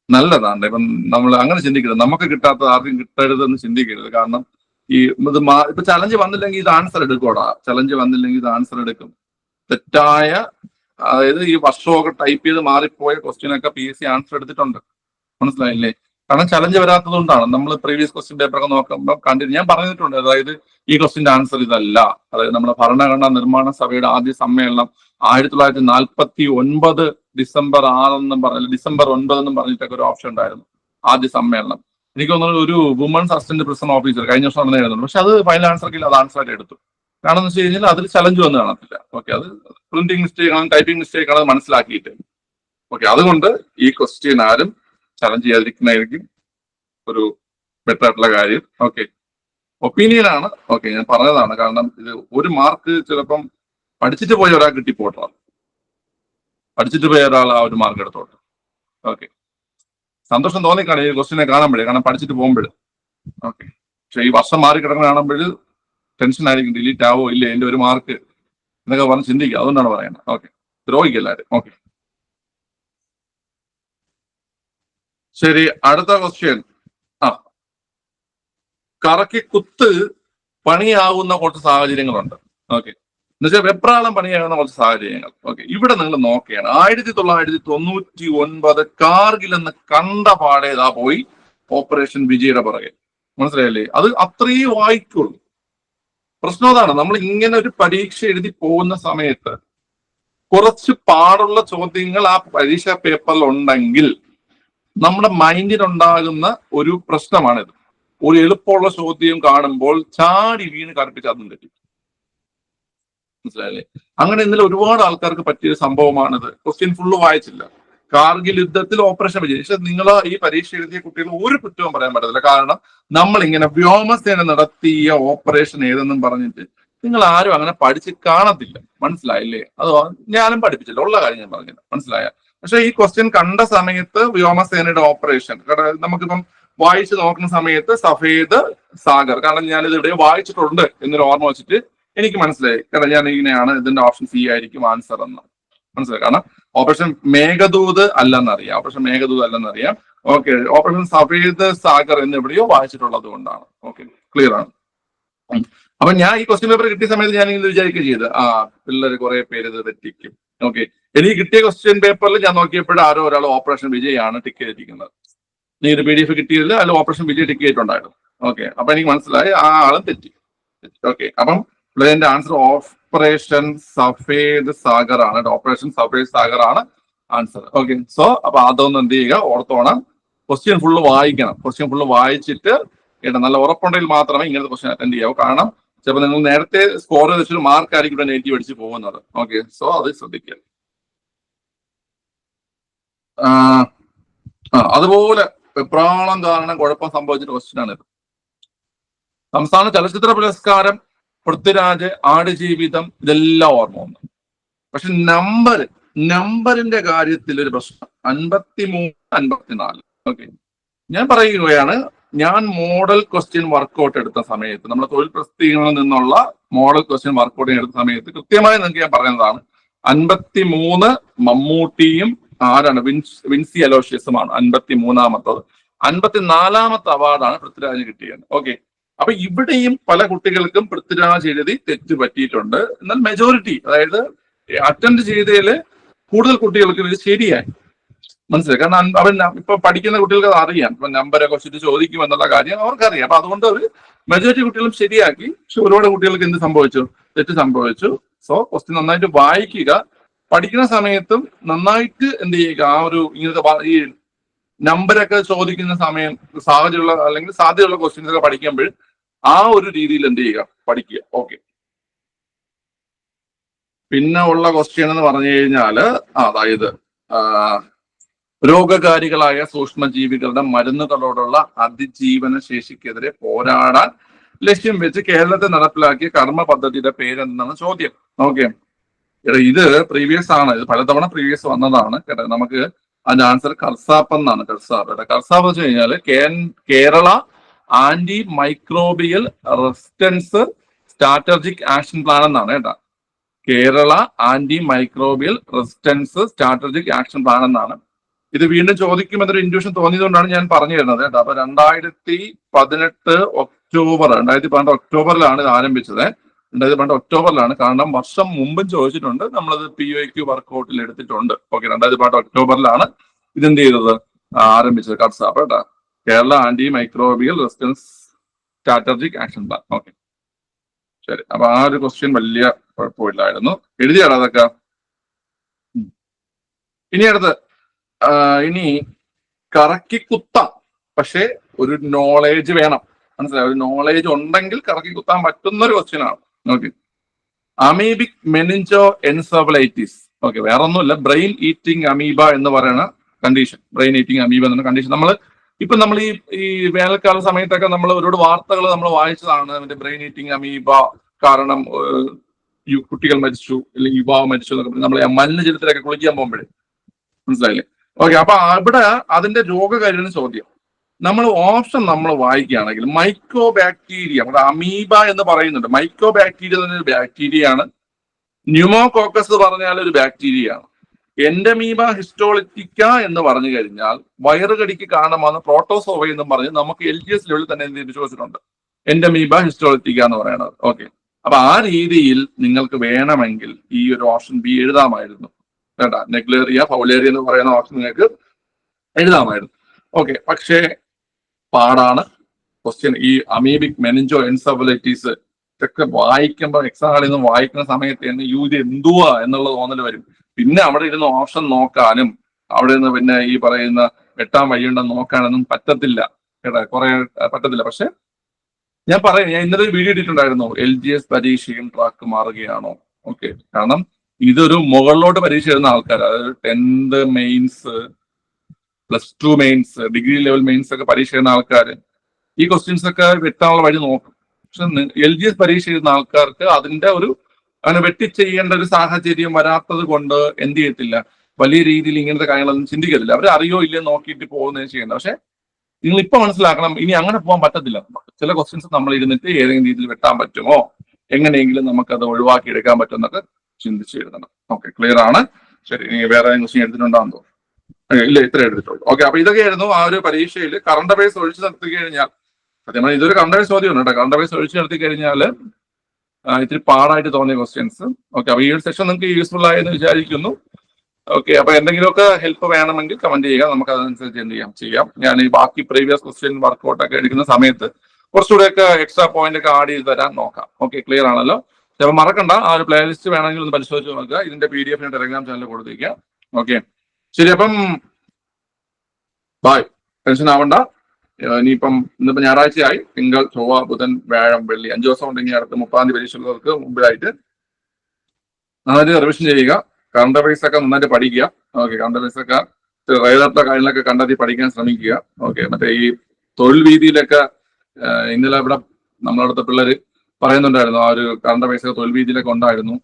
നല്ലതാണ്. ഇപ്പം നമ്മൾ അങ്ങനെ ചിന്തിക്കരുത്, നമുക്ക് കിട്ടാത്തത് ആർക്കും കിട്ടരുതെന്ന് ചിന്തിക്കരുത്. കാരണം ഈ ഇപ്പൊ ചലഞ്ച് വന്നില്ലെങ്കിൽ ഇത് ആൻസർ എടുക്കൂടാ. ചലഞ്ച് വന്നില്ലെങ്കിൽ ഇത് ആൻസർ എടുക്കും. തെറ്റായ, അതായത് ഈ വർഷമൊക്കെ ടൈപ്പ് ചെയ്ത് മാറിപ്പോയ ക്വസ്റ്റ്യൻ ഒക്കെ PSC ആൻസർ എടുത്തിട്ടുണ്ട്. മനസ്സിലായില്ലേ? കാരണം ചലഞ്ച് വരാത്തത് കൊണ്ടാണ്. നമ്മൾ പ്രീവിയസ് ക്വസ്റ്റ്യൻ പേപ്പറൊക്കെ നോക്കുമ്പോൾ കണ്ടിട്ട് ഞാൻ പറഞ്ഞിട്ടുണ്ട്, അതായത് ഈ ക്വസ്റ്റ്യന്റെ ആൻസർ ഇതല്ല. അതായത് നമ്മുടെ ഭരണഘടനാ നിർമ്മാണ സഭയുടെ ആദ്യ സമ്മേളനം 1949 ഡിസംബർ 6 എന്നും പറഞ്ഞ ഡിസംബർ 9 എന്നും പറഞ്ഞിട്ടൊക്കെ ഒരു ഓപ്ഷൻ ഉണ്ടായിരുന്നു ആദ്യ സമ്മേളനം. എനിക്ക് തോന്നുന്നത് ഒരു വുമൺസ് അസിസ്റ്റന്റ് പ്രിസൺ ഓഫീസർ കഴിഞ്ഞ വർഷം നടന്നു എഴുതുന്നുണ്ട്. പക്ഷെ അത് ഫൈനൽ ആൻസർ അത് ആൻസർ ആയിട്ട് എടുത്തു. കാരണം എന്ന് വെച്ച് കഴിഞ്ഞാൽ അതിൽ ചലഞ്ച് വന്ന് കാണത്തില്ല. ഓക്കെ, അത് പ്രിന്റിംഗ് മിസ്റ്റേക്ക് ആണ്, ടൈപ്പിംഗ് മിസ്റ്റേക്ക് ആണ്, അത് മനസ്സിലാക്കിയിട്ട്. ഓക്കെ, അതുകൊണ്ട് ഈ ക്വസ്റ്റ്യൻ ആരും ചലഞ്ച് ചെയ്യാതിരിക്കുന്നതായിരിക്കും ഒരു ബെറ്റർ ആയിട്ടുള്ള കാര്യം. ഓക്കെ, ഒപ്പീനിയൻ ആണ്. ഓക്കെ, ഞാൻ പറഞ്ഞതാണ്. കാരണം ഇത് ഒരു മാർക്ക് ചിലപ്പം പഠിച്ചിട്ട് പോയ ഒരാൾ കിട്ടിപ്പോട്ടോ, പഠിച്ചിട്ട് പോയ ഒരാൾ ആ ഒരു മാർക്ക് എടുത്തോട്ടെ. ഓക്കെ, സന്തോഷം തോന്നിക്കാണ് ഈ ക്വസ്റ്റ്യനെ കാണുമ്പോഴേ, കാരണം പഠിച്ചിട്ട് പോകുമ്പോൾ. ഓക്കെ, പക്ഷെ ഈ വർഷം മാറി കിടക്കുന്ന കാണുമ്പോൾ ടെൻഷൻ ആയിരിക്കും, ഡിലീറ്റ് ആവോ ഇല്ലേ എന്റെ ഒരു മാർക്ക് എന്നൊക്കെ പറഞ്ഞ് ചിന്തിക്കുക. അതുകൊണ്ടാണ് പറയുന്നത്. ഓക്കെ, ദ്രോഹിക്കുക എല്ലാവരും. ഓക്കെ, ശരി, അടുത്ത ക്വസ്റ്റ്യൻ. കറക്കി കുത്ത് പണിയാവുന്ന കുറച്ച് സാഹചര്യങ്ങളുണ്ട്. ഓക്കെ, എന്നുവെച്ചാൽ വെപ്രാളം പണിയാകുന്ന കുറച്ച് സാഹചര്യങ്ങൾ. ഓക്കെ, ഇവിടെ നിങ്ങൾ നോക്കുകയാണ് 1999 കാർഗിൽ എന്ന് കണ്ട പാടേതാ പോയി ഓപ്പറേഷൻ വിജയുടെ പുറകെ. മനസ്സിലായില്ലേ? അത് അത്രയും വായിക്കുള്ളൂ. പ്രശ്നം അതാണ്, നമ്മൾ ഇങ്ങനെ ഒരു പരീക്ഷ എഴുതി പോകുന്ന സമയത്ത് കുറച്ച് പാടുള്ള ചോദ്യങ്ങൾ ആ പരീക്ഷാ പേപ്പറിൽ ഉണ്ടെങ്കിൽ നമ്മുടെ മൈൻഡിനുണ്ടാകുന്ന ഒരു പ്രശ്നമാണിത്. ഒരു എളുപ്പമുള്ള ചോദ്യം കാണുമ്പോൾ ചാടി വീണ് കറുപ്പിച്ച് അതും തെറ്റി. മനസ്സിലായില്ലേ? അങ്ങനെ ഇന്നലെ ഒരുപാട് ആൾക്കാർക്ക് പറ്റിയ സംഭവമാണിത്. ക്വസ്റ്റ്യൻ ഫുള്ള് വായിച്ചില്ല. കാർഗിൽ യുദ്ധത്തിൽ ഓപ്പറേഷൻ വിജയ്. പക്ഷെ നിങ്ങൾ ഈ പരീക്ഷ എഴുതിയ കുട്ടികൾ ഒരു കുറ്റവും പറയാൻ പറ്റത്തില്ല. കാരണം നമ്മൾ ഇങ്ങനെ വ്യോമസേന നടത്തിയ ഓപ്പറേഷൻ ഏതെന്നും പറഞ്ഞിട്ട് നിങ്ങൾ ആരും അങ്ങനെ പഠിച്ച് കാണത്തില്ല. മനസ്സിലായില്ലേ? അത് ഞാനും പഠിപ്പിച്ചില്ല, ഉള്ള കാര്യം ഞാൻ പറഞ്ഞില്ല. മനസ്സിലായ? പക്ഷെ ഈ ക്വസ്റ്റ്യൻ കണ്ട സമയത്ത് വ്യോമസേനയുടെ ഓപ്പറേഷൻ നമുക്കിപ്പം വായിച്ചു നോക്കുന്ന സമയത്ത് സഫേദ് സാഗർ, കാരണം ഞാനിത് ഇവിടെ വായിച്ചിട്ടുണ്ട് എന്നൊരു ഓർമ്മ വെച്ചിട്ട് എനിക്ക് മനസ്സിലായി. കാരണം ഞാൻ ഇങ്ങനെയാണ് ഇതിന്റെ ഓപ്ഷൻ സി ആയിരിക്കും ആൻസർ എന്ന് മനസ്സിലായി. കാരണം ഓപ്പറേഷൻ മേഘദൂത് അല്ലെന്നറിയാം, ഓപ്പറേഷൻ മേഘദൂത് അല്ലെന്നറിയാം. ഓക്കെ, ഓപ്പറേഷൻ സഫേദ് സാഗർ എന്ന് എവിടെയോ വായിച്ചിട്ടുള്ളത് കൊണ്ടാണ്. ഓക്കെ, ക്ലിയർ ആണ്. അപ്പൊ ഞാൻ ഈ ക്വസ്റ്റ്യൻ പേപ്പർ കിട്ടിയ സമയത്ത് ഞാൻ ഇങ്ങനെ വിചാരിക്കുകയും ചെയ്ത് പിള്ളേർ കുറെ പേര് ഇത് തെറ്റിക്കും. ഓക്കെ, എനിക്ക് കിട്ടിയ ക്വസ്റ്റ്യൻ പേപ്പറിൽ ഞാൻ നോക്കിയപ്പോൾ ആരോ ഒരാൾ ഓപ്പറേഷൻ വിജയ് ആണ് ടിക്ക് ചെയ്തിരിക്കുന്നത്. നീ ഒരു PDF കിട്ടിയില്ല, അതിൽ ഓപ്പറേഷൻ വിജയ് ടിക്ക് ചെയ്തിട്ടുണ്ടായിരുന്നു. ഓക്കെ, അപ്പൊ എനിക്ക് മനസ്സിലായി ആ ആളും തെറ്റി. ഓക്കെ, അപ്പം എന്റെ ആൻസർ ഓപ്പറേഷൻ സഫേദ് സാഗർ ആണ്. ഓപ്പറേഷൻ സഫേദ് സാഗർ ആണ് ആൻസർ. ഓക്കെ, സോ അപ്പൊ അതൊന്നും എന്ത് ചെയ്യുക, ഓർത്തോണം. ക്വസ്റ്റ്യൻ ഫുള്ള് വായിക്കണം. ക്വസ്റ്റ്യൻ ഫുള്ള് വായിച്ചിട്ട് നല്ല ഉറപ്പുണ്ടെങ്കിൽ മാത്രമേ ഇങ്ങനത്തെ ക്വസ്റ്റ്യൻ അറ്റൻഡ് ചെയ്യാവൂ. കാരണം ചിലപ്പോൾ നിങ്ങൾ നേരത്തെ സ്കോർ വെച്ചിട്ട് മാർക്ക് ആയിരിക്കും ഇവിടെ നെഗറ്റീവ് അടിച്ച് പോകുന്നത്. ഓക്കെ, സോ അത് ശ്രദ്ധിക്കുക. അതുപോലെ വെപ്രാളം കാരണം കുഴപ്പം സംഭവിച്ചിട്ട് ക്വസ്റ്റ്യൻ ആണിത്. സംസ്ഥാന ചലച്ചിത്ര പുരസ്കാരം, പൃഥ്വിരാജ്, ആടുജീവിതം, ഇതെല്ലാം ഓർമ്മ വന്നു. പക്ഷെ നമ്പറിന്റെ കാര്യത്തിൽ ഒരു പ്രശ്നം. 53, 54. ഓക്കെ, ഞാൻ പറയുകയാണ്, ഞാൻ മോഡൽ ക്വസ്റ്റ്യൻ വർക്കൗട്ട് എടുത്ത സമയത്ത്, നമ്മുടെ തൊഴിൽ പ്രസിദ്ധീകരണങ്ങളിൽ നിന്നുള്ള മോഡൽ ക്വസ്റ്റ്യൻ വർക്കൗട്ട് എടുത്ത സമയത്ത് കൃത്യമായി നിങ്ങൾക്ക് ഞാൻ പറയുന്നതാണ്, 53 മമ്മൂട്ടിയും ആരാണ് വിൻസി അലോഷ്യസുമാണ് 53ാമത്തത്. 54ാമത്തെ അവാർഡാണ് പൃഥ്വിരാജ് കിട്ടിയത്. ഓക്കെ, അപ്പൊ ഇവിടെയും പല കുട്ടികൾക്കും പൃഥ്വിരാജ് എഴുതി തെറ്റ് പറ്റിയിട്ടുണ്ട്. എന്നാൽ മെജോറിറ്റി, അതായത് അറ്റൻഡ് ചെയ്തതിൽ കൂടുതൽ കുട്ടികൾക്ക് ഇത് ശരിയായി. മനസ്സിലായി? കാരണം അവൻ ഇപ്പൊ പഠിക്കുന്ന കുട്ടികൾക്ക് അത് അറിയാം. ഇപ്പൊ നമ്പരൊക്കെ വെച്ചിട്ട് ചോദിക്കും എന്നുള്ള കാര്യം അവർക്കറിയാം. അപ്പൊ അതുകൊണ്ട് അവർ മെജോറിറ്റി കുട്ടികളും ശരിയാക്കി. പക്ഷെ ഒരുപാട് കുട്ടികൾക്ക് എന്ത് സംഭവിച്ചു? തെറ്റ് സംഭവിച്ചു. സോ ക്വസ്റ്റ്യൻ നന്നായിട്ട് വായിക്കുക. പഠിക്കുന്ന സമയത്തും നന്നായിട്ട് എന്ത് ചെയ്യുക, ആ ഒരു ഇങ്ങനത്തെ ഈ നമ്പരൊക്കെ ചോദിക്കുന്ന സമയം സാഹചര്യമുള്ള അല്ലെങ്കിൽ സാധ്യതയുള്ള ക്വസ്റ്റ്യൻസ് ഒക്കെ പഠിക്കുമ്പോൾ ആ ഒരു രീതിയിൽ എന്ത് ചെയ്യുക, പഠിക്കുക. ഓക്കെ, പിന്നെ ഉള്ള ക്വസ്റ്റ്യൻ എന്ന് പറഞ്ഞു കഴിഞ്ഞാല് അതായത് രോഗകാരികളായ സൂക്ഷ്മജീവികളുടെ മരുന്നുകളോടുള്ള അതിജീവന ശേഷിക്കെതിരെ പോരാടാൻ ലക്ഷ്യം വെച്ച് കേരളത്തിൽ നടപ്പിലാക്കിയ കർമ്മ പദ്ധതിയുടെ പേരെന്താണ് ചോദ്യം. ഓക്കെ, ഇത് പ്രീവിയസ് ആണ്, ഇത് പലതവണ പ്രീവിയസ് വന്നതാണ് കേട്ടോ. നമുക്ക് അതിന്റെ ആൻസർ കർസാപ്പ് എന്നാണ്. കർസാപ്പ് കർസാപ്പ് വെച്ച് കഴിഞ്ഞാൽ Kerala antimicrobial resistance strategic action plan എന്നാണ് കേട്ടോ. Kerala antimicrobial resistance strategic action plan എന്നാണ്. ഇത് വീണ്ടും ചോദിക്കുമെന്നൊരു ഇൻഡ്യൂഷൻ തോന്നിയതുകൊണ്ടാണ് ഞാൻ പറഞ്ഞു തരുന്നത് കേട്ടോ. അപ്പൊ 2018 ഒക്ടോബറിലാണ് ഇത് ആരംഭിച്ചത്. 2018 ഒക്ടോബറിലാണ്. കാരണം വർഷം മുമ്പും ചോദിച്ചിട്ടുണ്ട്, നമ്മളത് POQ വർക്ക്ഔട്ടിൽ എടുത്തിട്ടുണ്ട്. ഓക്കെ, 2018 ഒക്ടോബറിലാണ് ഇതെന്ത് ചെയ്തത്, ആരംഭിച്ചത്. കർസാപ്പ് കേട്ടോ, Kerala antimicrobial resistance strategic action plan. Okay, ശരി. അപ്പൊ ആ ഒരു ക്വസ്റ്റ്യൻ വലിയ കുഴപ്പമില്ലായിരുന്നു. എഴുതിയാണോ അതൊക്കെ? ഇനി അടുത്ത് ഇനി കറക്കി കുത്താം, പക്ഷെ ഒരു നോളേജ് വേണം. മനസ്സിലായി? ഒരു നോളേജ് ഉണ്ടെങ്കിൽ കറക്കി കുത്താൻ പറ്റുന്ന ഒരു ക്വസ്റ്റ്യൻ ആണ്. Okay, amoebic meningo encephalitis. Okay, വേറെ ഒന്നുമില്ല, ബ്രെയിൻ ഈറ്റിംഗ് അമീബ എന്ന് പറയുന്ന കണ്ടീഷൻ. ബ്രെയിൻ ഈറ്റിംഗ് അമീബ എന്ന കണ്ടീഷൻ നമ്മൾ ഈ വേനൽക്കാല സമയത്തൊക്കെ നമ്മൾ ഒരുപാട് വാർത്തകൾ നമ്മൾ വായിച്ചതാണ്. അതിന്റെ ബ്രെയിൻ ഈറ്റിംഗ് അമീബ കാരണം കുട്ടികൾ മരിച്ചു, അല്ലെങ്കിൽ യുവാവ് മരിച്ചു എന്നൊക്കെ നമ്മൾ മലിനജലത്തിലൊക്കെ കുളിക്കാൻ പോകുമ്പോഴേ. മനസ്സിലായില്ലേ? ഓക്കെ, അപ്പൊ അവിടെ അതിന്റെ രോഗകാരിയുടെ ചോദ്യം നമ്മൾ ഓപ്ഷൻ വായിക്കുകയാണെങ്കിൽ മൈക്രോ ബാക്ടീരിയ, അമീബ എന്ന് പറയുന്നുണ്ട്. മൈക്രോ ബാക്ടീരിയ തന്നെ ഒരു ബാക്ടീരിയ ആണ്. ന്യൂമോകോക്കസ് പറഞ്ഞാൽ ഒരു ബാക്ടീരിയ ആണ്. എൻഡമീബ ഹിസ്റ്റോളിറ്റിക്ക എന്ന് പറഞ്ഞു കഴിഞ്ഞാൽ വയറുകടിക്ക് കാരണമാണ് പ്രോട്ടോസോവ എന്നും പറഞ്ഞ് നമുക്ക് LGS ലെവലിൽ തന്നെ എന്ത് ചോദിച്ചിട്ടുണ്ട്, എൻഡമീബ ഹിസ്റ്റോളിറ്റിക്ക എന്ന് പറയുന്നത്. ഓക്കെ, അപ്പൊ ആ രീതിയിൽ നിങ്ങൾക്ക് വേണമെങ്കിൽ ഈ ഒരു ഓപ്ഷൻ ബി എഴുതാമായിരുന്നു കേട്ടാ. നെഗ്ലേറിയ ഫൗലേറിയ എന്ന് പറയുന്ന ഓപ്ഷൻ നിങ്ങൾക്ക് എഴുതാമായിരുന്നു. ഓക്കെ, പക്ഷേ പാടാണ് ക്വസ്റ്റ്യൻ. ഈ അമീബിക് മെനിഞ്ചോ എൻസെഫലൈറ്റിസ് ഇതൊക്കെ വായിക്കുമ്പോൾ എക്സാമിൽ നിന്ന് വായിക്കുന്ന സമയത്ത് തന്നെ ഇത് എന്തുവാ എന്നുള്ള തോന്നൽ വരും. പിന്നെ അവിടെ ഇരുന്ന് ഓപ്ഷൻ നോക്കാനും അവിടെ നിന്ന് പിന്നെ ഈ പറയുന്ന വെട്ടാൻ വഴിയുണ്ടെന്ന് നോക്കാനൊന്നും പറ്റത്തില്ല കേട്ടാ, കുറെ പറ്റത്തില്ല. പക്ഷെ ഞാൻ ഇന്നലെ വീഡിയോ ഇട്ടിട്ടുണ്ടായിരുന്നു, LGS പരീക്ഷയും ട്രാക്ക് മാറുകയാണോ. ഓക്കെ, കാരണം ഇതൊരു മുകളിലോട്ട് പരീക്ഷ എഴുതുന്ന ആൾക്കാർ, അതായത് 10th mains, +2 mains, degree level mains ഒക്കെ പരീക്ഷ എഴുതുന്ന ആൾക്കാർ ഈ ക്വസ്റ്റ്യൻസ് ഒക്കെ വെട്ടാനുള്ള വഴി നോക്കും. പക്ഷെ LGS പരീക്ഷ എഴുതുന്ന ആൾക്കാർക്ക് അതിന്റെ അങ്ങനെ വെട്ടിച്ചെയ്യേണ്ട ഒരു സാഹചര്യം വരാത്തത് കൊണ്ട് എന്ത് ചെയ്യത്തില്ല, വലിയ രീതിയിൽ ഇങ്ങനത്തെ കാര്യങ്ങളൊന്നും ചിന്തിക്കത്തില്ല. അവർ അറിയോ ഇല്ലയോ നോക്കിയിട്ട് പോകുന്നതിന് ചെയ്യേണ്ട. പക്ഷെ നിങ്ങൾ ഇപ്പൊ മനസ്സിലാക്കണം, ഇനി അങ്ങനെ പോകാൻ പറ്റത്തില്ല. ചില ക്വസ്റ്റ്യൻസ് നമ്മൾ ഇരുന്നിട്ട് ഏതെങ്കിലും രീതിയിൽ വെട്ടാൻ പറ്റുമോ, എങ്ങനെയെങ്കിലും നമുക്കത് ഒഴിവാക്കി എടുക്കാൻ പറ്റുമെന്നൊക്കെ ചിന്തിച്ച് എഴുതണം. ഓക്കെ, ക്ലിയർ ആണ്. ശരി, ഇനി വേറെ ക്വസ്റ്റ്യൻ എടുത്തിട്ടുണ്ടാകുന്നോ? ഇല്ല, ഇത്ര എടുത്തിട്ടുള്ളൂ. ഓക്കെ, അപ്പൊ ഇതൊക്കെയായിരുന്നു ആ ഒരു പരീക്ഷയിൽ കറണ്ട് അഫയേഴ്സ് ഒഴിച്ചു നിർത്തി കഴിഞ്ഞാൽ. സത്യമായി ഇതൊരു കറണ്ട് അഫയേഴ്സ് ചോദ്യമാണ് കേട്ടോ. കറണ്ട് അഫയേഴ്സ് ഒഴിച്ചു നിർത്തി കഴിഞ്ഞാൽ ഇത്തിരി പാടായിട്ട് തോന്നിയ ക്വസ്റ്റ്യൻസ്. ഓക്കെ, അപ്പൊ ഈ ഒരു സെഷൻ നിങ്ങൾക്ക് യൂസ്ഫുൾ ആയെന്ന് വിചാരിക്കുന്നു. ഓക്കെ, അപ്പൊ എന്തെങ്കിലുമൊക്കെ ഹെൽപ്പ് വേണമെങ്കിൽ കമന്റ് ചെയ്യുക, നമുക്ക് അതനുസരിച്ച് എന്ത് ചെയ്യാം. ഞാൻ ഈ ബാക്കി പ്രീവിയസ് ക്വസ്റ്റ്യൻ വർക്ക്ഔട്ട് ഒക്കെ എടുക്കുന്ന സമയത്ത് കുറച്ചുകൂടെയൊക്കെ എക്സ്ട്രാ പോയിന്റ് ഒക്കെ ആഡ് ചെയ്ത് തരാൻ നോക്കാം. ഓക്കെ, ക്ലിയർ ആണല്ലോ? അപ്പൊ മറക്കണ്ട, ആ ഒരു പ്ലേലിസ്റ്റ് വേണമെങ്കിൽ ഒന്ന് പരിശോധിച്ച് നോക്കുക. ഇതിന്റെ PDF ടെലഗ്രാം ചാനലിൽ കൊടുത്തിരിക്കുക. ഓക്കെ, ശരി. അപ്പം ബായ്, ടെൻഷൻ ആവണ്ട. ഇനിയിപ്പം ഇന്നിപ്പോ ഞായറാഴ്ചയായി, തിങ്കൾ, ചൊവ്വ, ബുധൻ, വ്യാഴം, വെള്ളി 5 ദിവസം ഉണ്ടെങ്കിൽ അടുത്ത 30-ാം തീയതി പരീക്ഷകൾക്ക് മുമ്പിലായിട്ട് നന്നായിട്ട് റിവിഷൻ ചെയ്യുക. കറണ്ട് അഫയേഴ്സ് ഒക്കെ നന്നായിട്ട് പഠിക്കുക. ഓക്കെ, കറണ്ട് അഫയേഴ്സ് ഒക്കെ റേതാത്ത കാര്യങ്ങളൊക്കെ കണ്ടെത്തി പഠിക്കാൻ ശ്രമിക്കുക. ഓക്കെ, മറ്റേ ഈ തൊഴിൽ വീതിയിലൊക്കെ ഇന്നലെ ഇവിടെ നമ്മളടുത്ത പിള്ളേര് പറയുന്നുണ്ടായിരുന്നു, ആ ഒരു കറണ്ട് അഫയേഴ്സ് തൊഴിൽ വീതിയിലൊക്കെ ഉണ്ടായിരുന്നു.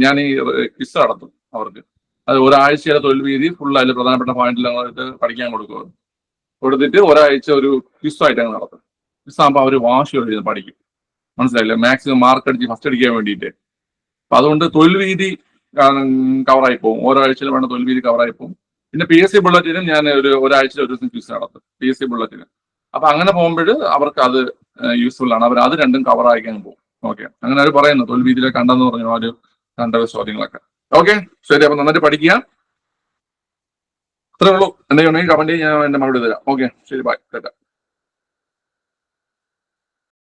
ഞാൻ ഈ ക്വിസ് നടത്തും അവർക്ക്. അത് ഒരാഴ്ചയിലെ തൊഴിൽ വീതി ഫുൾ അതിൽ പ്രധാനപ്പെട്ട പോയിന്റിലായിട്ട് പഠിക്കാൻ കൊടുത്തിട്ട് ഒരാഴ്ച ഒരു ക്വിസ് അങ്ങ് നടത്തും. ക്വിസ് ആകുമ്പോൾ അവർ വാശിയോടെ ഇരുന്ന് പഠിക്കും. മനസ്സിലായില്ലേ? മാക്സിമം മാർക്ക് അടിച്ച് ഫസ്റ്റ് അടിക്കാൻ വേണ്ടിയിട്ട്. അപ്പൊ അതുകൊണ്ട് തൊഴിൽ വീതി കവറായി പോകും. ഓരോ ആഴ്ചയിലും വേണ്ട തൊഴിൽ വീതി കവറായി പോകും. പിന്നെ PSC ബുള്ളറ്റിനും ഞാൻ ഒരാഴ്ചയിൽ ഒരു ദിവസം ക്വിസ് നടത്തും, PSC ബുള്ളറ്റിന്. അപ്പൊ അങ്ങനെ പോകുമ്പോൾ അവർക്ക് അത് യൂസ്ഫുൾ ആണ്. അവർ അത് രണ്ടും കവർ ആയിക്കാൻ പോകും. ഓക്കെ, അങ്ങനെ അവർ പറയുന്നു തൊഴിൽ വീതിയിലെ കണ്ടെന്ന് പറഞ്ഞു ആ ഒരു കണ്ട ചോദ്യങ്ങളൊക്കെ. ഓക്കെ, ശരി. അപ്പൊ നന്നായിട്ട് പഠിക്കുക. അത്രേ ഉള്ളൂ. എന്തെങ്കിലും ഉണ്ടെങ്കിൽ കമന്റ് ഞാൻ എന്റെ മറുപടി തരാം. ഓക്കെ, ശരി, ബൈ.